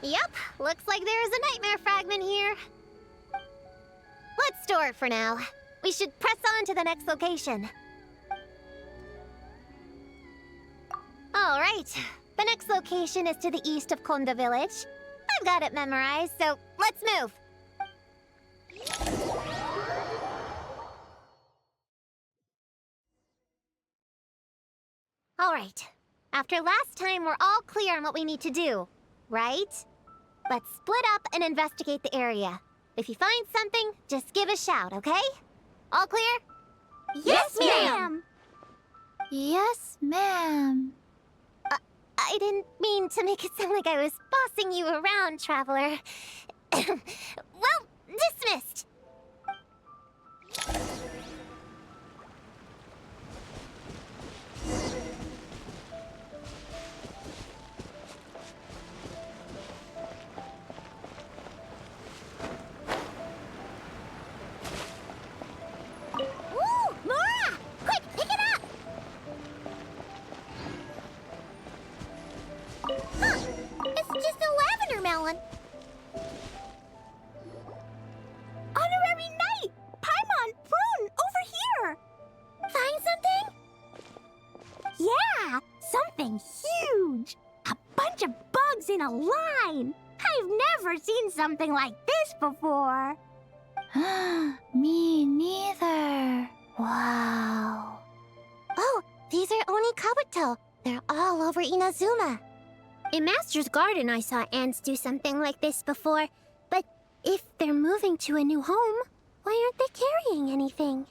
Speaker 3: Yep, looks like there's a nightmare fragment here. Let's store it for now. We should press on to the next location. All right, the next location is to the east of Konda Village. I've got it memorized, so let's move. All right, after last time, we're all clear on what we need to do, right? Let's split up and investigate the area. If you find something, just give a shout, okay? All clear?
Speaker 5: Yes, ma'am!
Speaker 6: Yes, ma'am.
Speaker 3: I didn't mean to make it sound like I was bossing you around, Traveler. Well, dismissed. Woo! Mora! Quick, pick it up! Huh, it's just a lavender melon.
Speaker 5: Honorary Knight! Paimon, Prune, over here!
Speaker 3: Find something?
Speaker 5: Yeah, something huge! A bunch of bugs in a line! I've never seen something like this before!
Speaker 6: Me neither. Wow.
Speaker 3: Oh, these are Oni Kabuto. They're all over Inazuma. In Master's Garden, I saw ants do something like this before. But if they're moving to a new home, why aren't they carrying anything?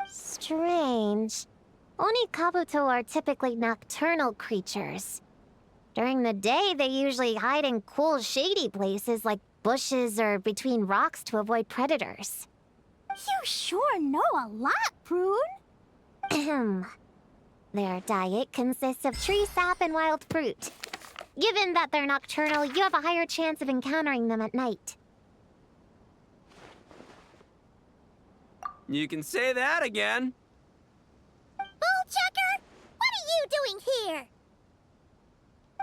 Speaker 3: Strange. Oni Kabuto are typically nocturnal creatures. During the day, they usually hide in cool, shady places like bushes or between rocks to avoid predators.
Speaker 5: You sure know a lot, Prune!
Speaker 3: Ahem. Their diet consists of tree sap and wild fruit. Given that they're nocturnal, you have a higher chance of encountering them at night.
Speaker 8: You can say that again.
Speaker 3: Bullchecker! What are you doing here?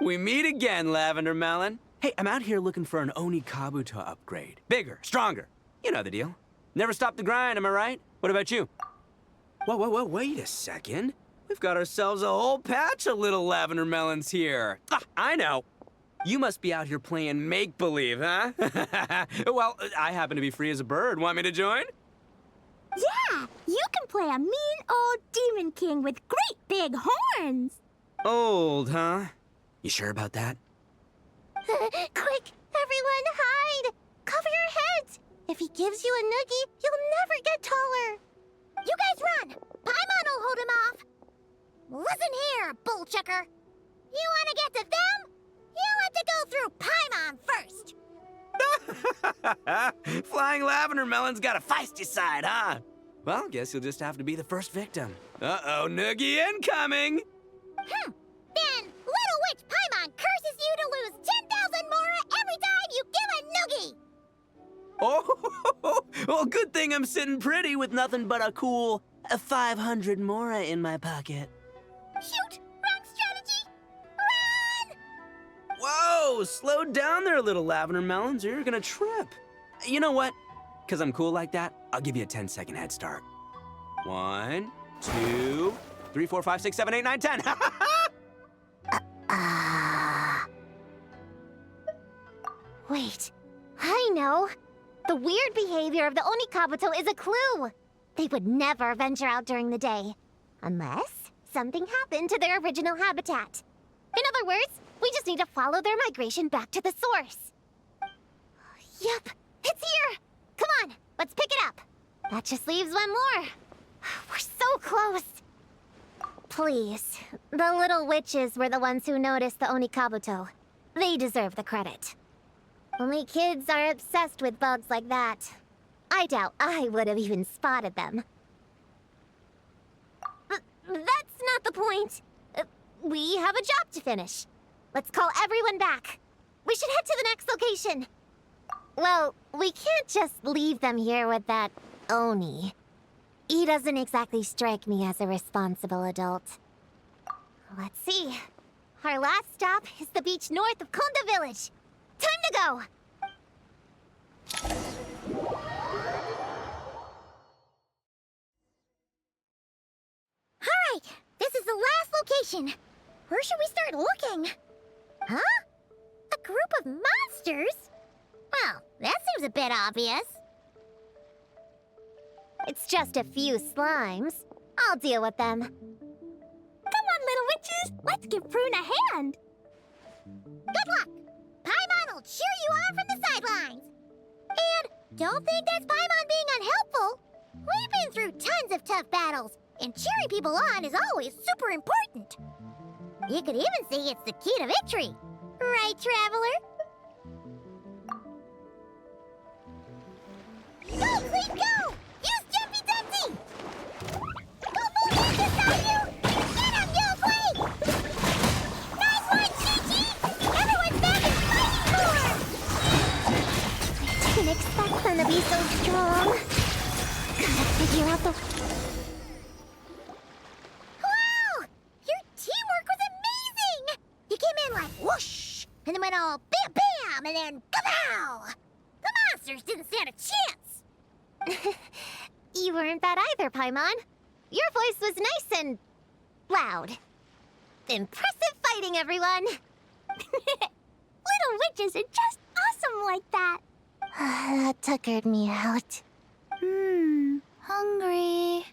Speaker 8: We meet again, Lavender Melon. Hey, I'm out here looking for an Oni Kabuto upgrade. Bigger, stronger. You know the deal. Never stop the grind, am I right? What about you? Whoa, wait a second. We've got ourselves a whole patch of little Lavender Melons here. Ah, I know. You must be out here playing make-believe, huh? Well, I happen to be free as a bird. Want me to join?
Speaker 5: Yeah, you can play a mean old demon king with great big horns!
Speaker 8: Old, huh? You sure about that?
Speaker 3: Quick, everyone hide! Cover your heads! If he gives you a noogie, you'll never get taller. You guys run! Paimon will hold him off. Listen here, bullchucker. You want to get to them? You have to go through Paimon first.
Speaker 8: Flying Lavender Melon's got a feisty side, huh? Well, guess you'll just have to be the first victim. Uh-oh, noogie incoming!
Speaker 3: Then Little Witch Paimon curses you to lose 10,000 Mora every time you give a noogie.
Speaker 8: Oh, well, good thing I'm sitting pretty with nothing but a cool 500 Mora in my pocket.
Speaker 3: Shoot! Wrong strategy! Run!
Speaker 8: Whoa, slow down there, little Lavender Melons, or you're gonna trip. You know what? Because I'm cool like that, I'll give you a 10-second head start. 1, 2, 3, 4, 5, 6, 7, 8, 9, 10.
Speaker 3: Wait, I know. The weird behavior of the Oni Kabuto is a clue. They would never venture out during the day. Unless something happened to their original habitat. In other words, we just need to follow their migration back to the source. Yep, it's here! Come on, let's pick it up. That just leaves one more. We're so close. Please, the little witches were the ones who noticed the Oni Kabuto. They deserve the credit. Only kids are obsessed with bugs like that. I doubt I would have even spotted them. that's not the point. We have a job to finish. Let's call everyone back. We should head to the next location. Well, we can't just leave them here with that Oni. He doesn't exactly strike me as a responsible adult. Let's see. Our last stop is the beach north of Konda Village. Time to go! Alright, this is the last location. Where should we start looking? Huh? A group of monsters? Well, that seems a bit obvious. It's just a few slimes. I'll deal with them.
Speaker 5: Come on, little witches! Let's give Prune a hand!
Speaker 3: Good luck! Paimon will cheer you on from the sidelines! And don't think that's Paimon being unhelpful! We've been through tons of tough battles, and cheering people on is always super important. You could even say it's the key to victory. Right, Traveler? Go, Klee, go! Use Jumpy Dumpty! Go move into Sayu! Get him, Yo-Play! Nice one, Qiqi! Everyone's back in fighting form! Didn't expect them to be so strong. Gotta figure out the... Wow! Your teamwork was amazing! You came in like whoosh! And then went all bam bam! And then kapow! The monsters didn't stand a chance! You weren't bad either, Paimon. Your voice was nice and... loud. Impressive fighting, everyone!
Speaker 5: Little witches are just awesome like that.
Speaker 3: That tuckered me out.
Speaker 6: Hungry.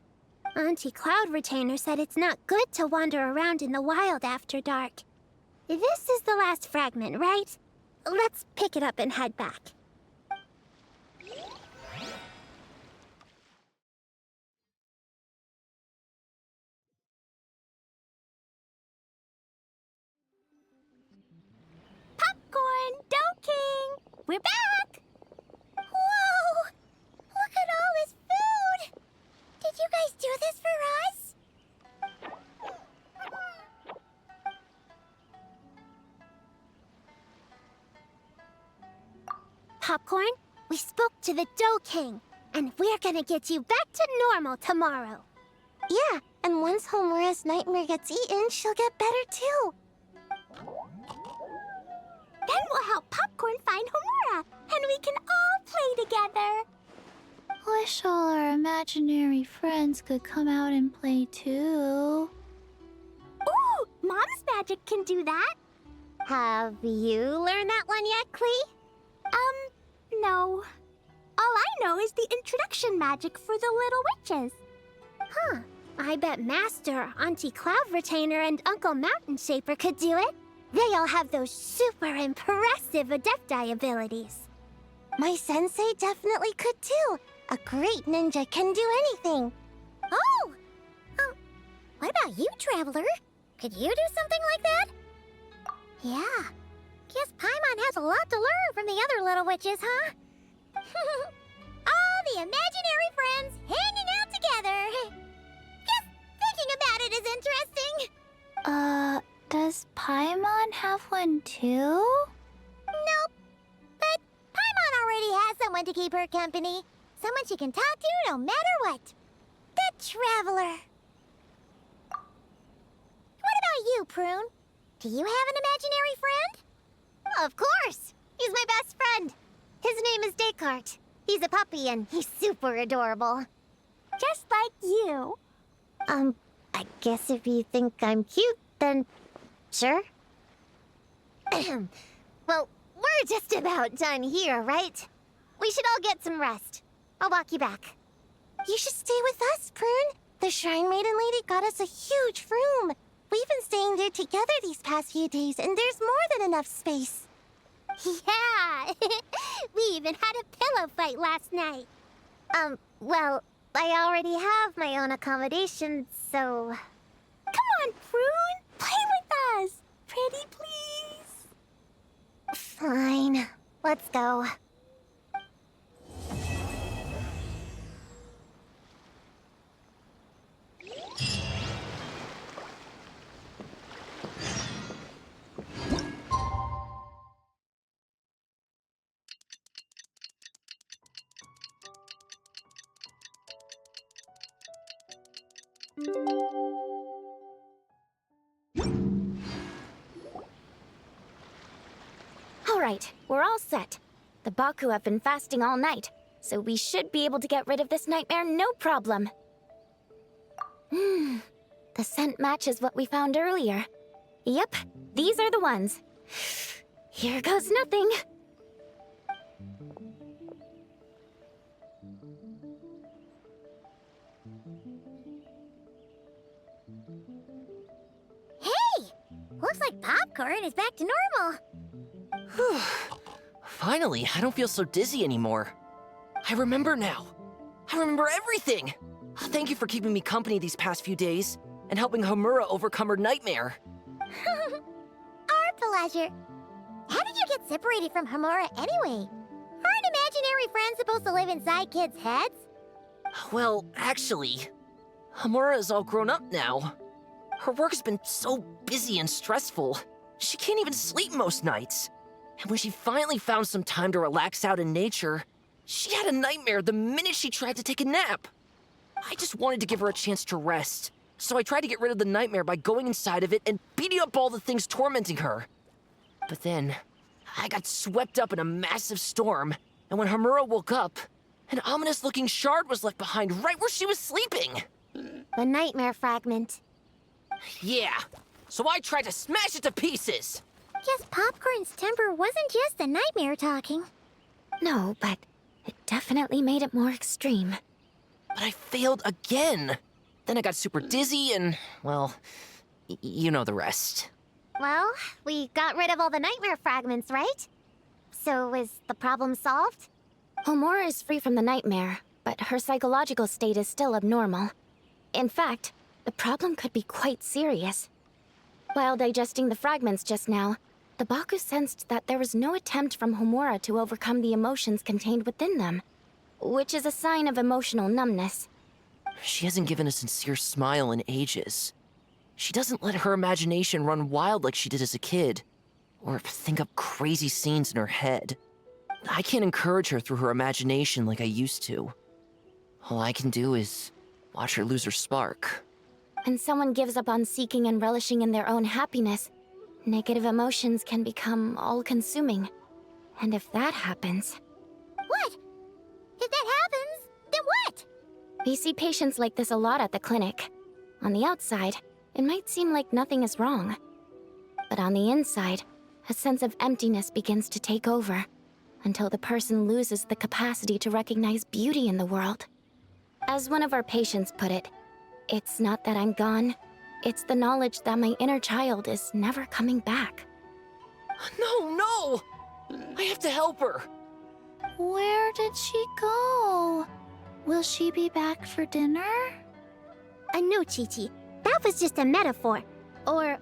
Speaker 3: Auntie Cloud Retainer said it's not good to wander around in the wild after dark. This is the last fragment, right? Let's pick it up and head back.
Speaker 5: Popcorn, Dough King! We're back!
Speaker 3: Whoa! Look at all this food! Did you guys do this for us? Popcorn, we spoke to the Dough King, and we're gonna get you back to normal tomorrow. Yeah, and once Homura's nightmare gets eaten, she'll get better too.
Speaker 5: Then we'll help Popcorn find Homura, and we can all play together.
Speaker 6: Wish all our imaginary friends could come out and play too.
Speaker 5: Ooh, Mom's magic can do that.
Speaker 3: Have you learned that one yet, Klee?
Speaker 5: No. All I know is the introduction magic for the little witches.
Speaker 3: Huh. I bet Master, Auntie Cloud Retainer, and Uncle Mountain Shaper could do it. They all have those super impressive Adepti abilities. My sensei definitely could too. A great ninja can do anything. Oh! What about you, Traveler? Could you do something like that? Yeah. Guess Paimon has a lot to learn from the other little witches, huh? All the imaginary friends hanging out together. Just thinking about it is interesting.
Speaker 6: Does Paimon have one too?
Speaker 3: Nope. But Paimon already has someone to keep her company. Someone she can talk to no matter what. The Traveler. What about you, Prune? Do you have an imaginary friend? Of course. He's my best friend. His name is Descartes. He's a puppy and he's super adorable.
Speaker 5: Just like you.
Speaker 3: I guess if you think I'm cute, then sure. Well, we're just about done here, right? We should all get some rest. I'll walk you back. You should stay with us, Prune. The Shrine Maiden Lady got us a huge room. We've been staying there together these past few days, and there's more than enough space.
Speaker 5: Yeah. We even had a pillow fight last night.
Speaker 3: Well, I already have my own accommodation, so...
Speaker 5: Come on, Prune. Play with us. Pretty please.
Speaker 3: Fine. Let's go.
Speaker 7: All right, we're all set. The Baku have been fasting all night, so we should be able to get rid of this nightmare no problem. The scent matches what we found earlier. Yep, these are the ones. Here goes nothing.
Speaker 3: Hey! Looks like Popcorn is back to normal.
Speaker 4: Whew. Finally, I don't feel so dizzy anymore. I remember now. I remember everything. Thank you for keeping me company these past few days and helping Homura overcome her nightmare.
Speaker 3: Our pleasure. How did you get separated from Homura anyway? Aren't imaginary friends supposed to live inside kids' heads?
Speaker 4: Well, actually, Homura is all grown up now. Her work has been so busy and stressful. She can't even sleep most nights. And when she finally found some time to relax out in nature, she had a nightmare the minute she tried to take a nap. I just wanted to give her a chance to rest, so I tried to get rid of the nightmare by going inside of it and beating up all the things tormenting her. But then, I got swept up in a massive storm, and when Homura woke up, an ominous-looking shard was left behind right where she was sleeping.
Speaker 3: The nightmare fragment.
Speaker 4: Yeah, so I tried to smash it to pieces.
Speaker 3: Guess Popcorn's temper wasn't just the nightmare talking.
Speaker 7: No, but it definitely made it more extreme.
Speaker 4: But I failed again. Then I got super dizzy and, well, you know the rest.
Speaker 3: Well, we got rid of all the nightmare fragments, right? So is the problem solved?
Speaker 7: Homura is free from the nightmare, but her psychological state is still abnormal. In fact, the problem could be quite serious. While digesting the fragments just now, the Baku sensed that there was no attempt from Homura to overcome the emotions contained within them, which is a sign of emotional numbness.
Speaker 4: She hasn't given a sincere smile in ages. She doesn't let her imagination run wild like she did as a kid, or think up crazy scenes in her head. I can't encourage her through her imagination like I used to. All I can do is watch her lose her spark.
Speaker 7: When someone gives up on seeking and relishing in their own happiness, negative emotions can become all-consuming. And if that happens...
Speaker 3: What? If that happens, then what?
Speaker 7: We see patients like this a lot at the clinic. On the outside, it might seem like nothing is wrong. But on the inside, a sense of emptiness begins to take over, until the person loses the capacity to recognize beauty in the world. As one of our patients put it, it's not that I'm gone, it's the knowledge that my inner child is never coming back.
Speaker 4: No! I have to help her!
Speaker 6: Where did she go? Will she be back for dinner?
Speaker 3: No, Qiqi. That was just a metaphor. Or,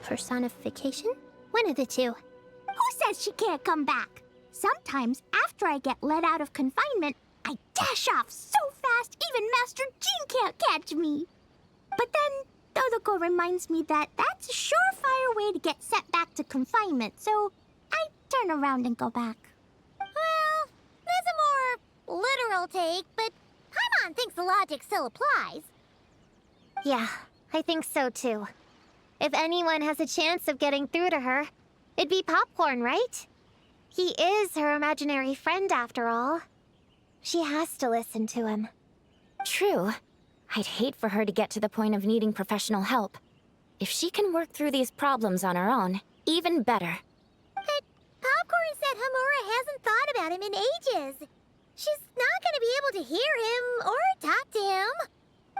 Speaker 3: personification? One of the two.
Speaker 5: Who says she can't come back? Sometimes, after I get let out of confinement, I dash off so fast even Master Jean can't catch me. But then, Dodoko reminds me that that's a surefire way to get sent back to confinement, so I turn around and go back.
Speaker 3: Well, that's a more literal take, but Paimon thinks the logic still applies. Yeah, I think so too. If anyone has a chance of getting through to her, it'd be Popcorn, right? He is her imaginary friend after all. She has to listen to him.
Speaker 7: True. I'd hate for her to get to the point of needing professional help. If she can work through these problems on her own, even better.
Speaker 3: But Popcorn said Homura hasn't thought about him in ages. She's not gonna be able to hear him or talk to him.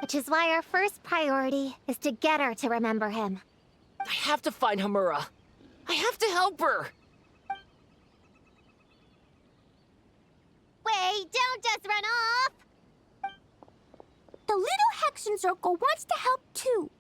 Speaker 3: Which is why our first priority is to get her to remember him.
Speaker 4: I have to find Homura. I have to help her!
Speaker 3: Wait, don't just run off!
Speaker 5: The little Hexen Circle wants to help too.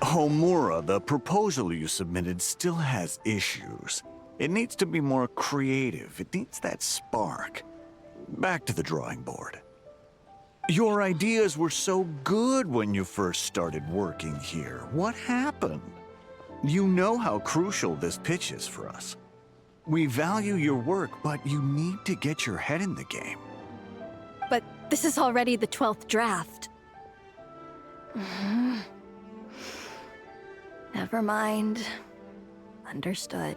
Speaker 9: Homura, the proposal you submitted still has issues. It needs to be more creative. It needs that spark. Back to the drawing board. Your ideas were so good when you first started working here. What happened? You know how crucial this pitch is for us. We value your work, but you need to get your head in the game.
Speaker 2: But this is already the 12th draft. Never mind. Understood.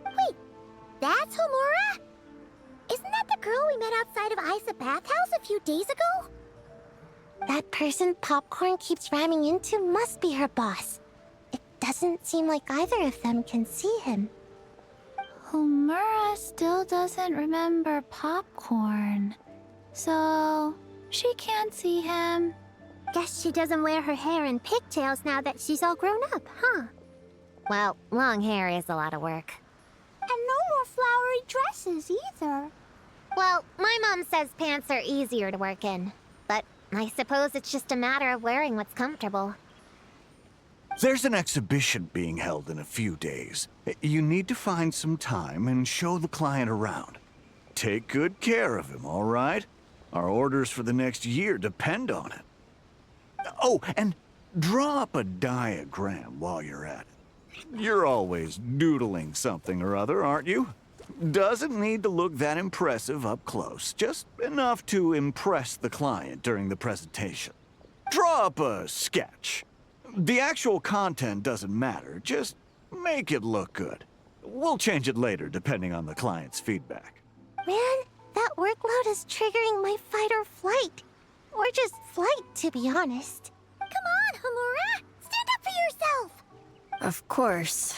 Speaker 3: Wait, that's Homura? Isn't that the girl we met outside of Isa Bathhouse a few days ago? That person Popcorn keeps ramming into must be her boss. It doesn't seem like either of them can see him.
Speaker 6: Homura still doesn't remember Popcorn, so she can't see him.
Speaker 3: Guess she doesn't wear her hair in pigtails now that she's all grown up, huh? Well, long hair is a lot of work.
Speaker 5: And no more flowery dresses either.
Speaker 3: Well, my mom says pants are easier to work in. But I suppose it's just a matter of wearing what's comfortable.
Speaker 9: There's an exhibition being held in a few days. You need to find some time and show the client around. Take good care of him, all right? Our orders for the next year depend on it. Oh, and draw up a diagram while you're at it. You're always doodling something or other, aren't you? Doesn't need to look that impressive up close, just enough to impress the client during the presentation. Draw up a sketch. The actual content doesn't matter, just make it look good. We'll change it later depending on the client's feedback.
Speaker 3: Man, that workload is triggering my fight or flight. Or just flight, to be honest. Come on, Homura! Stand up for yourself!
Speaker 2: Of course.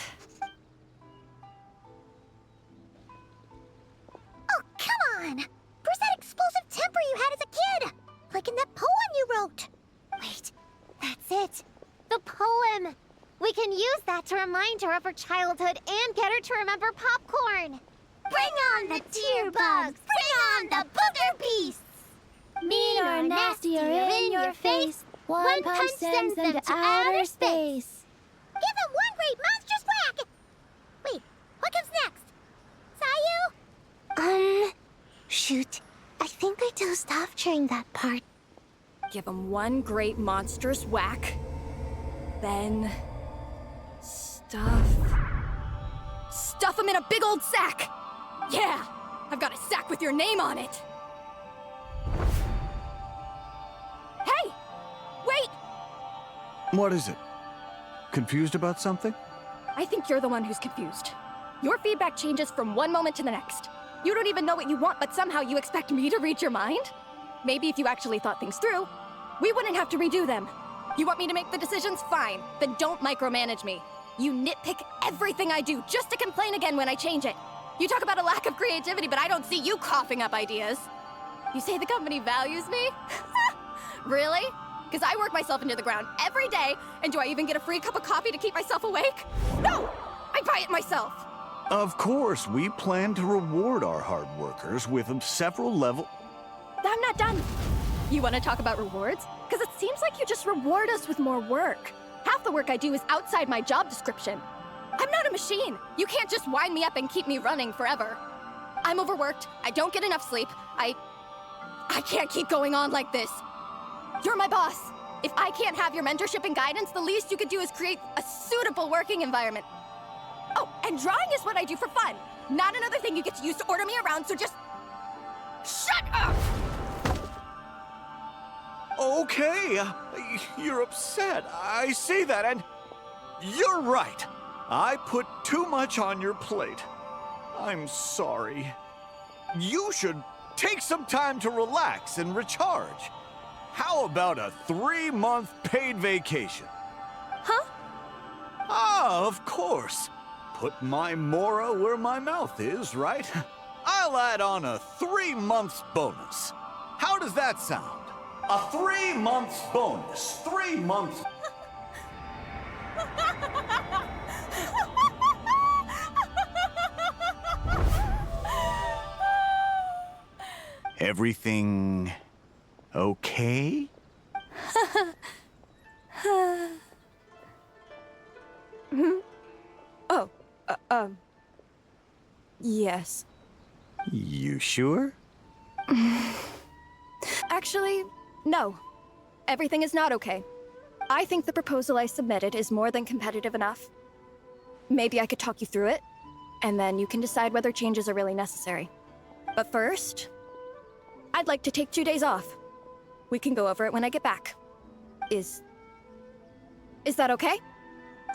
Speaker 3: Oh, come on! Where's that explosive temper you had as a kid? Like in that poem you wrote. Wait, that's it. The poem! We can use that to remind her of her childhood and get her to remember Popcorn. Bring on the tear bugs! Bring on the booger beasts!
Speaker 6: Mean or nasty or in your face, one punch sends them to outer space.
Speaker 3: Give them one great monstrous whack! Wait, what comes next? Sayu? Shoot. I think I dozed off during that part.
Speaker 2: Give him one great monstrous whack. Then... Stuff him in a big old sack! Yeah! I've got a sack with your name on it! Hey! Wait!
Speaker 9: What is it? Confused about something?
Speaker 2: I think you're the one who's confused. Your feedback changes from one moment to the next. You don't even know what you want, but somehow you expect me to read your mind? Maybe if you actually thought things through, we wouldn't have to redo them. You want me to make the decisions? Fine. Then don't micromanage me. You nitpick everything I do just to complain again when I change it. You talk about a lack of creativity, but I don't see you coughing up ideas. You say the company values me? Really? Because I work myself into the ground every day, and do I even get a free cup of coffee to keep myself awake? No! I buy it myself!
Speaker 9: Of course, we plan to reward our hard workers with several level...
Speaker 2: I'm not done. You want to talk about rewards? Because it seems like you just reward us with more work. Half the work I do is outside my job description. I'm not a machine. You can't just wind me up and keep me running forever. I'm overworked. I don't get enough sleep. I can't keep going on like this. You're my boss. If I can't have your mentorship and guidance, the least you could do is create a suitable working environment. Oh, and drawing is what I do for fun. Not another thing you get to use to order me around, so just... shut up!
Speaker 9: Okay, you're upset. I see that, and you're right. I put too much on your plate. I'm sorry. You should take some time to relax and recharge. How about a 3-month paid vacation?
Speaker 2: Huh?
Speaker 9: Ah, of course. Put my Mora where my mouth is, right? I'll add on a 3 months bonus. How does that sound? A 3 months bonus. 3 months. Everything
Speaker 2: Yes.
Speaker 9: You sure?
Speaker 2: Actually, no. Everything is not okay. I think the proposal I submitted is more than competitive enough. Maybe I could talk you through it, and then you can decide whether changes are really necessary. But first, I'd like to take 2 days off. We can go over it when I get back. Is that okay?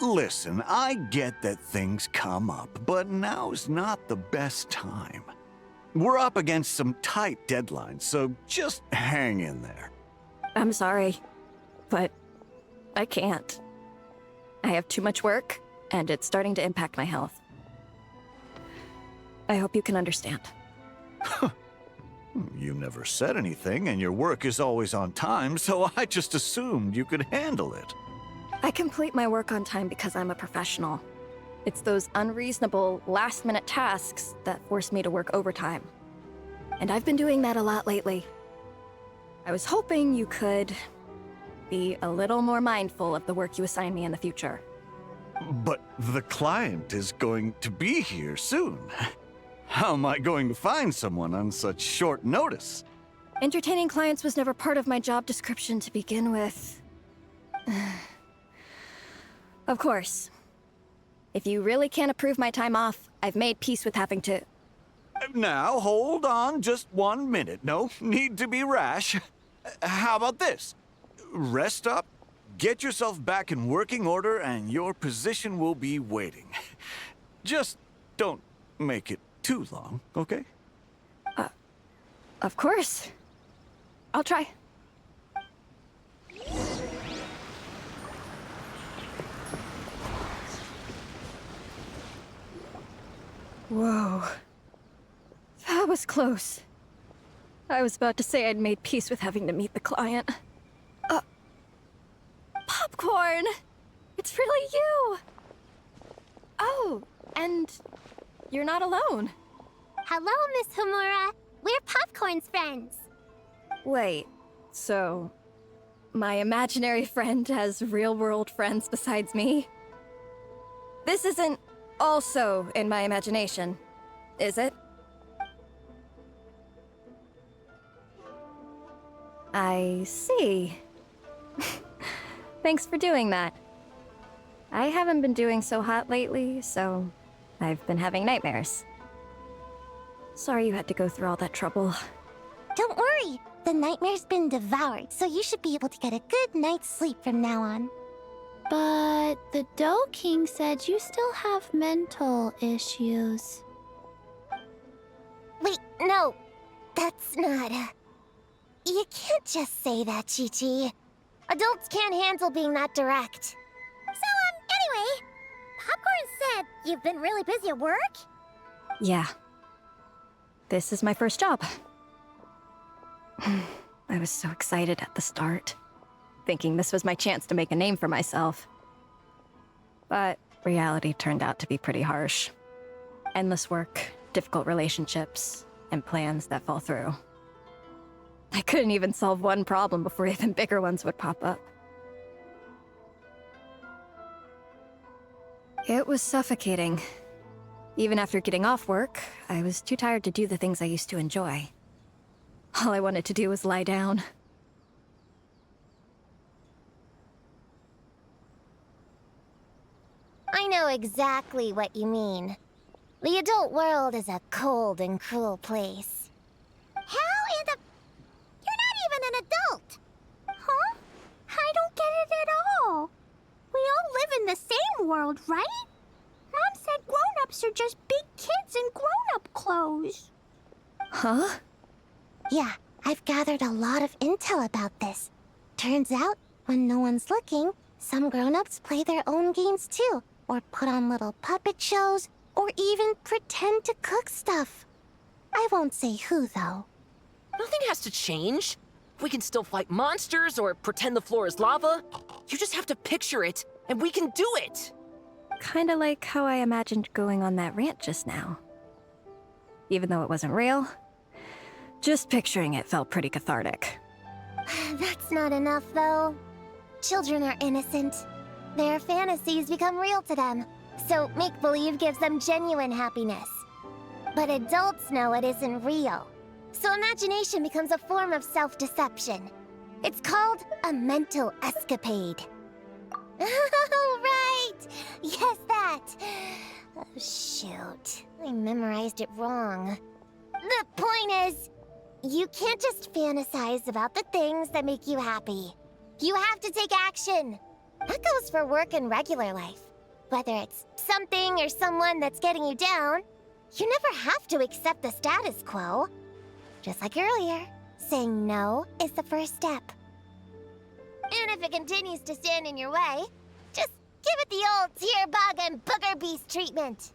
Speaker 9: Listen, I get that things come up, but now's not the best time. We're up against some tight deadlines, so just hang in there.
Speaker 2: I'm sorry, but I can't. I have too much work, and it's starting to impact my health. I hope you can understand.
Speaker 9: You never said anything, and your work is always on time, so I just assumed you could handle it.
Speaker 2: I complete my work on time because I'm a professional. It's those unreasonable, last-minute tasks that force me to work overtime. And I've been doing that a lot lately. I was hoping you could be a little more mindful of the work you assign me in the future.
Speaker 9: But the client is going to be here soon. How am I going to find someone on such short notice?
Speaker 2: Entertaining clients was never part of my job description to begin with. Of course. If you really can't approve my time off, I've made peace with having to...
Speaker 9: Now, hold on just 1 minute. No need to be rash. How about this? Rest up, get yourself back in working order, and your position will be waiting. Just don't make it too long, okay?
Speaker 2: Of course. I'll try. Whoa. That was close. I was about to say I'd made peace with having to meet the client. Popcorn! It's really you! Oh, and you're not alone.
Speaker 3: Hello, Miss Homura. We're Popcorn's friends.
Speaker 2: Wait, so my imaginary friend has real-world friends besides me? This isn't also in my imagination, is it? I see. Thanks for doing that. I haven't been doing so hot lately, so I've been having nightmares. Sorry you had to go through all that trouble.
Speaker 3: Don't worry. The nightmare's been devoured, so you should be able to get a good night's sleep from now on.
Speaker 6: But the Dough King said you still have mental issues.
Speaker 3: Wait, no. That's not... You can't just say that, Qiqi. Adults can't handle being that direct. So, anyway, Popcorn said you've been really busy at work?
Speaker 2: Yeah. This is my first job. I was so excited at the start, thinking this was my chance to make a name for myself. But reality turned out to be pretty harsh. Endless work, difficult relationships, and plans that fall through. I couldn't even solve one problem before even bigger ones would pop up. It was suffocating. Even after getting off work, I was too tired to do the things I used to enjoy. All I wanted to do was lie down.
Speaker 3: I know exactly what you mean. The adult world is a cold and cruel place. How in the... You're not even an adult!
Speaker 5: Huh? I don't get it at all. We all live in the same world, right? Mom said grown-ups are just big kids in grown-up clothes.
Speaker 2: Huh?
Speaker 3: Yeah, I've gathered a lot of intel about this. Turns out, when no one's looking, some grown-ups play their own games too, or put on little puppet shows, or even pretend to cook stuff. I won't say who, though.
Speaker 4: Nothing has to change. We can still fight monsters or pretend the floor is lava. You just have to picture it, and we can do it!
Speaker 2: Kinda like how I imagined going on that rant just now. Even though it wasn't real, just picturing it felt pretty cathartic.
Speaker 3: That's not enough, though. Children are innocent. Their fantasies become real to them. So make-believe gives them genuine happiness. But adults know it isn't real. So imagination becomes a form of self-deception. It's called a mental escapade. Oh, right! Yes, that! Oh, shoot. I memorized it wrong. The point is, you can't just fantasize about the things that make you happy. You have to take action. That goes for work and regular life. Whether it's something or someone that's getting you down, you never have to accept the status quo. Just like earlier, saying no is the first step. And if it continues to stand in your way, just give it the old tear bug and booger beast treatment.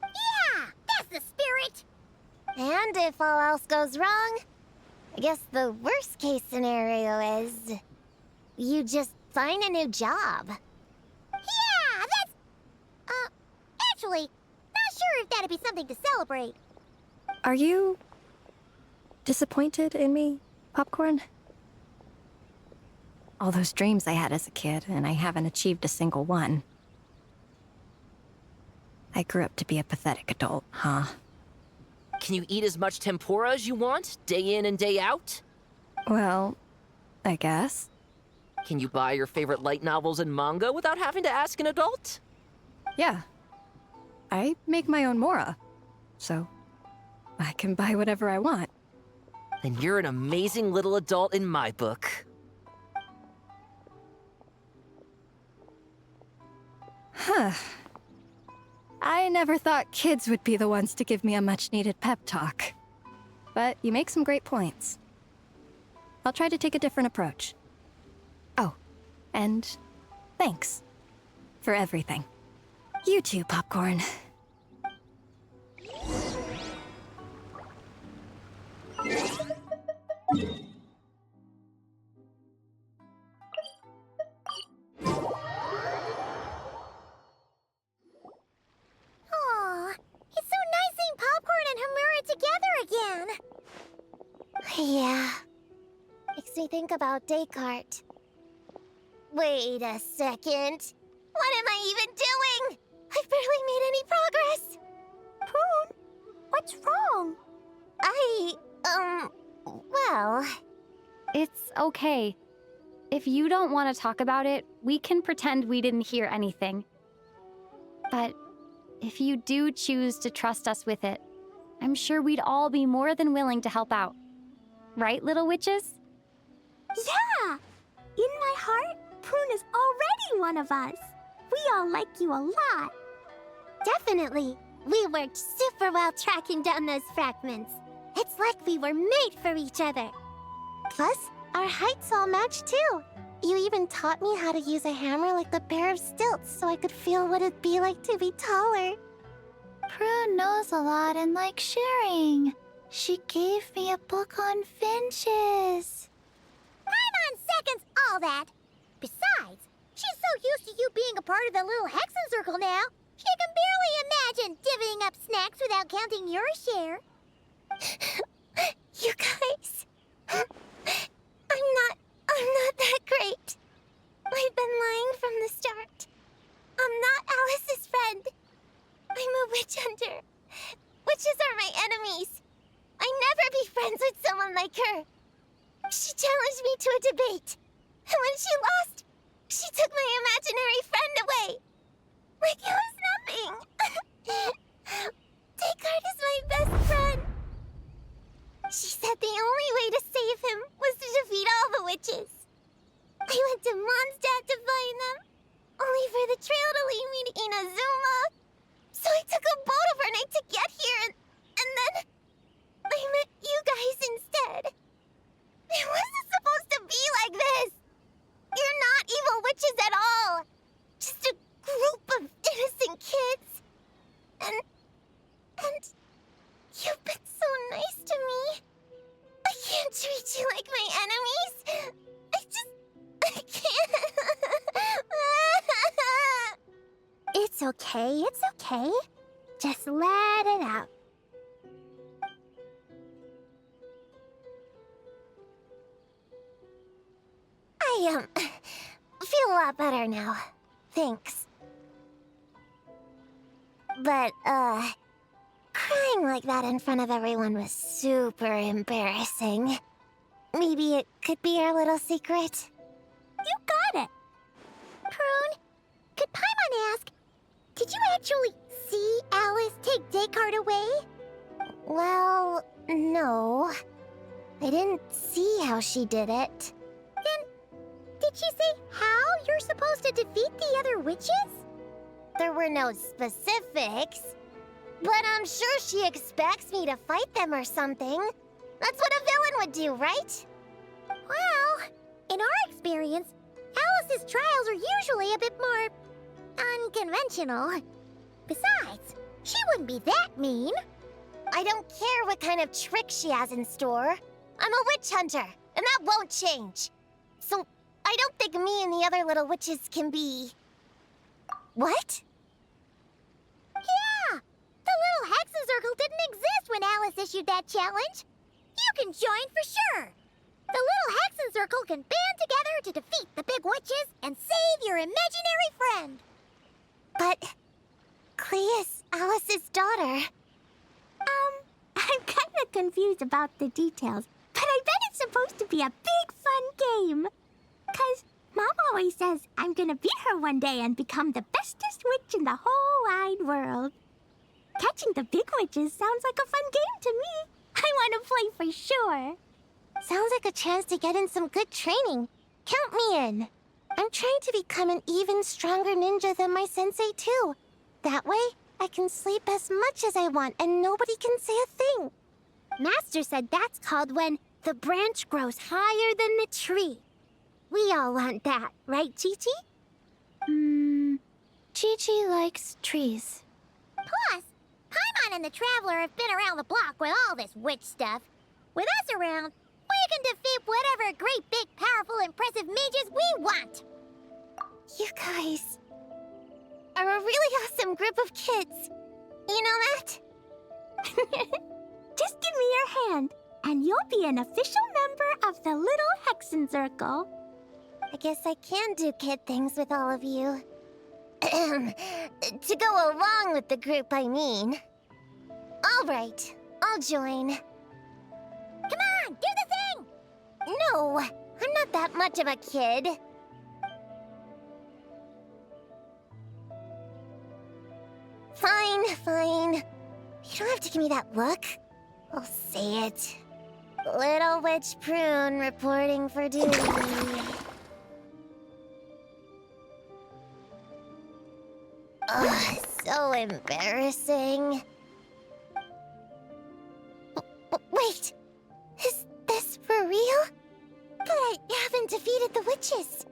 Speaker 3: Yeah, that's the spirit! And if all else goes wrong, I guess the worst case scenario is you just find a new job.
Speaker 5: Yeah, that's... actually, not sure if that'd be something to celebrate.
Speaker 2: Are you disappointed in me, Popcorn? All those dreams I had as a kid, and I haven't achieved a single one. I grew up to be a pathetic adult, huh?
Speaker 4: Can you eat as much tempura as you want, day in and day out?
Speaker 2: Well, I guess.
Speaker 4: Can you buy your favorite light novels and manga without having to ask an adult?
Speaker 2: Yeah. I make my own mora, so I can buy whatever I want.
Speaker 4: Then you're an amazing little adult in my book.
Speaker 2: Huh. I never thought kids would be the ones to give me a much-needed pep talk. But you make some great points. I'll try to take a different approach. Oh, and thanks for everything. You too, Popcorn.
Speaker 5: Aw, it's so nice seeing Popcorn and Homura together again.
Speaker 3: Yeah. Makes me think about Descartes. Wait a second. What am I even doing? I've barely made any progress.
Speaker 5: Prune, what's wrong?
Speaker 3: Well...
Speaker 10: It's okay. If you don't want to talk about it, we can pretend we didn't hear anything. But if you do choose to trust us with it, I'm sure we'd all be more than willing to help out. Right, little witches?
Speaker 5: Yeah! In my heart, Prune is already one of us. We all like you a lot.
Speaker 3: Definitely. We worked super well tracking down those fragments. It's like we were made for each other. Plus, our heights all match too. You even taught me how to use a hammer like the pair of stilts so I could feel what it'd be like to be taller.
Speaker 6: Prune knows a lot and likes sharing. She gave me a book on finches.
Speaker 5: Paimon seconds all that. Besides, she's so used to you being a part of the little Hexen Circle now, she can barely imagine divvying up snacks without counting your share.
Speaker 3: You guys... I'm not that great. I've been lying from the start. I'm not Alice's friend. I'm a witch hunter. Witches are my enemies. I'd never be friends with someone like her. She challenged me to a debate. And when she lost, she took my imaginary friend away. Like it was nothing. Descartes is my best friend. She said the only way to save him was to defeat all the witches. I went to Mondstadt to find them, only for the trail to lead me to Inazuma. So I took a boat overnight to get here, and then I met you guys instead. It wasn't supposed to be like this. You're not evil witches at all. Just a group of innocent kids. And you've been so nice to me. I can't treat you like my enemies. I can't. It's okay, it's okay. Just let it out. I feel a lot better now. Thanks. But, crying like that in front of everyone was super embarrassing. Maybe it could be our little secret.
Speaker 5: You got it.
Speaker 3: Prune, could Paimon ask, did you actually see Alice take Descartes away? Well, no. I didn't see how she did it. Then, did she say how you're supposed to defeat the other witches? There were no specifics. But I'm sure she expects me to fight them or something. That's what a villain would do, right? Well, in our experience, Alice's trials are usually a bit more unconventional. Besides, she wouldn't be that mean. I don't care what kind of trick she has in store. I'm a witch hunter, and that won't change. So, I don't think me and the other little witches can be... What? Yeah! The little Hexen Circle didn't exist when Alice issued that challenge. You can join for sure. The little Hexen Circle can band together to defeat the big witches and save your imaginary friend. But Klee is Alice's daughter.
Speaker 5: I'm kind of confused about the details, but I bet it's supposed to be a big fun game. 'Cause Mom always says I'm gonna beat her one day and become the bestest witch in the whole wide world. Catching the big witches sounds like a fun game to me. I want to play for sure.
Speaker 3: Sounds like a chance to get in some good training. Count me in. I'm trying to become an even stronger ninja than my sensei, too. That way, I can sleep as much as I want and nobody can say a thing. Master said that's called when the branch grows higher than the tree. We all want that, right, Qiqi?
Speaker 6: Qiqi likes trees.
Speaker 3: Plus, Paimon and the Traveler have been around the block with all this witch stuff. With us around, we can defeat whatever great, big, powerful, impressive mages we want. You guys are a really awesome group of kids. You know that?
Speaker 5: Just give me your hand, and you'll be an official member of the Little Hexen Circle.
Speaker 3: I guess I can do kid things with all of you. To go along with the group, I mean. All right, I'll join. Come on, do the thing! No, I'm not that much of a kid. Fine, fine. You don't have to give me that look. I'll say it. Little Witch Prune reporting for duty. Ugh, so embarrassing. Wait, is this for real? But I haven't defeated the witches.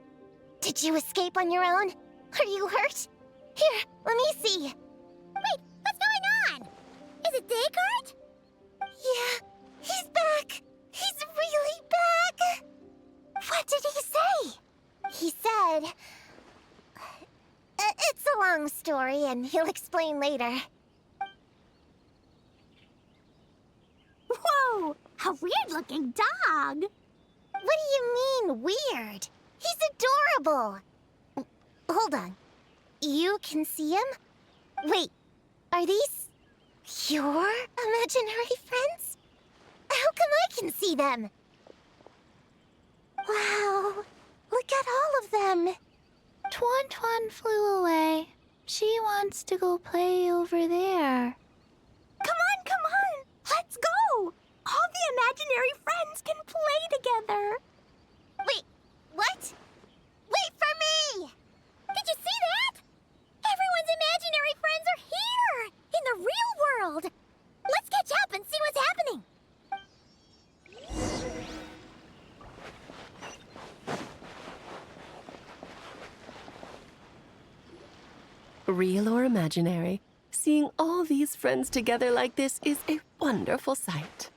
Speaker 3: Did you escape on your own? Are you hurt? Here, let me see. Wait, what's going on? Is it Descartes? Yeah, he's back. He's really back. What did he say? He said... it's a long story, and he'll explain later.
Speaker 5: Whoa! A weird-looking dog!
Speaker 3: What do you mean, weird? He's adorable! Hold on. You can see him? Wait, are these your imaginary friends? How come I can see them? Wow, look at all of them.
Speaker 6: Tuan flew away. She wants to go play over there.
Speaker 5: Come on! Let's go! All the imaginary friends can play together!
Speaker 3: Wait, what? Wait for me! Did you see that? Everyone's imaginary friends are here! In the real world! Let's catch up and see what's happening!
Speaker 11: Real or imaginary, seeing all these friends together like this is a wonderful sight.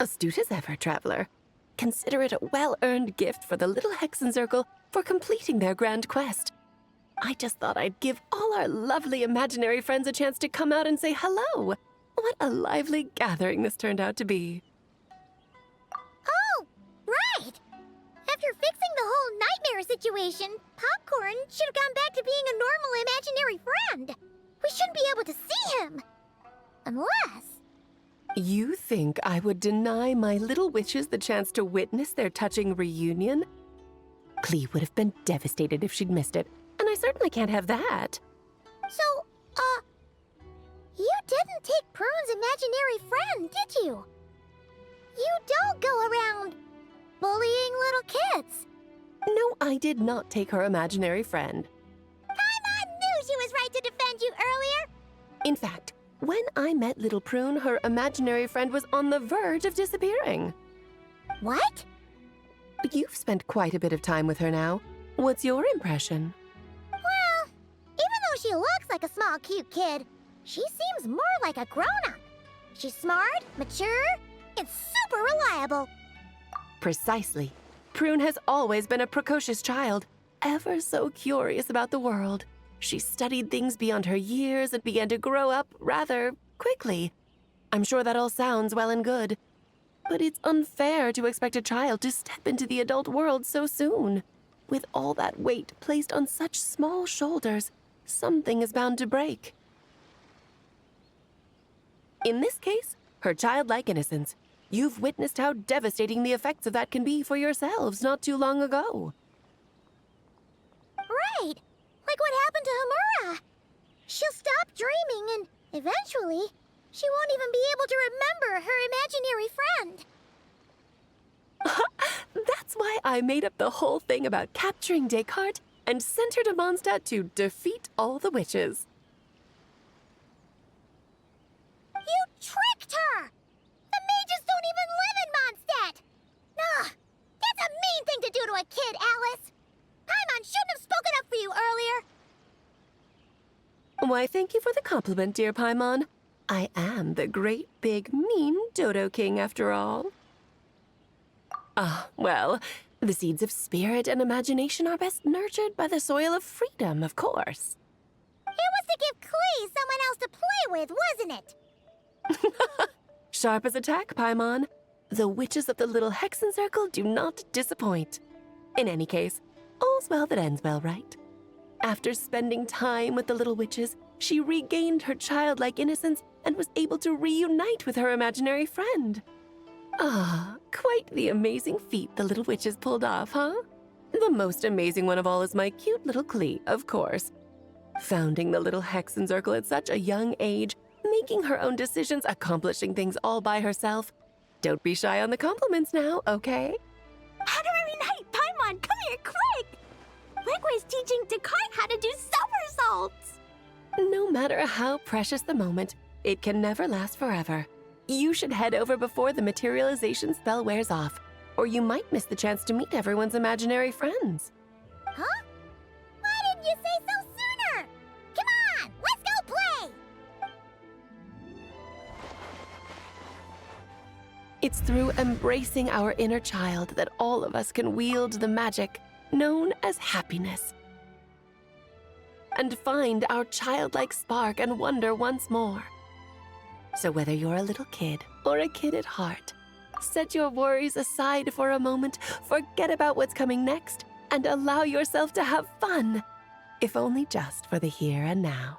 Speaker 11: Astute as ever, Traveler. Consider it a well-earned gift for the Little Hexen Circle for completing their grand quest. I just thought I'd give all our lovely imaginary friends a chance to come out and say hello. What a lively gathering this turned out to be.
Speaker 3: Oh, right! After fixing the whole nightmare situation, situation, Popcorn should have gone back to being a normal imaginary friend. We shouldn't be able to see him. Unless...
Speaker 11: You think I would deny my little witches the chance to witness their touching reunion? Klee would have been devastated if she'd missed it, and I certainly can't have that.
Speaker 3: So, you didn't take Prune's imaginary friend, did you? You don't go around bullying little kids.
Speaker 11: No, I did not take her imaginary friend.
Speaker 3: Paimon knew she was right to defend you earlier.
Speaker 11: In fact, when I met little Prune, her imaginary friend was on the verge of disappearing.
Speaker 3: What?
Speaker 11: You've spent quite a bit of time with her now. What's your impression?
Speaker 3: Well, even though she looks like a small, cute kid, she seems more like a grown-up. She's smart, mature, and super reliable.
Speaker 11: Precisely. Prune has always been a precocious child, ever so curious about the world. She studied things beyond her years and began to grow up rather quickly. I'm sure that all sounds well and good, but it's unfair to expect a child to step into the adult world so soon. With all that weight placed on such small shoulders, something is bound to break. In this case, her childlike innocence. You've witnessed how devastating the effects of that can be for yourselves not too long ago.
Speaker 3: Right. Like what happened to Homura. She'll stop dreaming and, eventually, she won't even be able to remember her imaginary friend.
Speaker 11: That's why I made up the whole thing about capturing Descartes and sent her to Mondstadt to defeat all the witches.
Speaker 3: You tricked her! The mages don't even live in Mondstadt! Ugh! That's a mean thing to do to a kid, Alice! Paimon shouldn't have spoken up for you earlier!
Speaker 11: Why, thank you for the compliment, dear Paimon. I am the great, big, mean Dodo King, after all. Well, the seeds of spirit and imagination are best nurtured by the soil of freedom, of course.
Speaker 3: It was to give Klee someone else to play with, wasn't it?
Speaker 11: Sharp as a tack, Paimon. The witches of the Little Hexen Circle do not disappoint. In any case, all's well that ends well, right? After spending time with the little witches, she regained her childlike innocence and was able to reunite with her imaginary friend. Quite the amazing feat the little witches pulled off, huh? The most amazing one of all is my cute little Klee, of course. Founding the Little Hexen Circle at such a young age, making her own decisions, accomplishing things all by herself. Don't be shy on the compliments now, okay?
Speaker 5: How to reunite? Paimon, come here, quick! Likewise teaching Descartes how to do somersaults!
Speaker 11: No matter how precious the moment, it can never last forever. You should head over before the materialization spell wears off, or you might miss the chance to meet everyone's imaginary friends.
Speaker 3: Huh? Why didn't you say so sooner? Come on, let's go play!
Speaker 11: It's through embracing our inner child that all of us can wield the magic known as happiness and find our childlike spark and wonder once more. So whether you're a little kid or a kid at heart, set your worries aside for a moment, forget about what's coming next, and allow yourself to have fun, if only just for the here and now.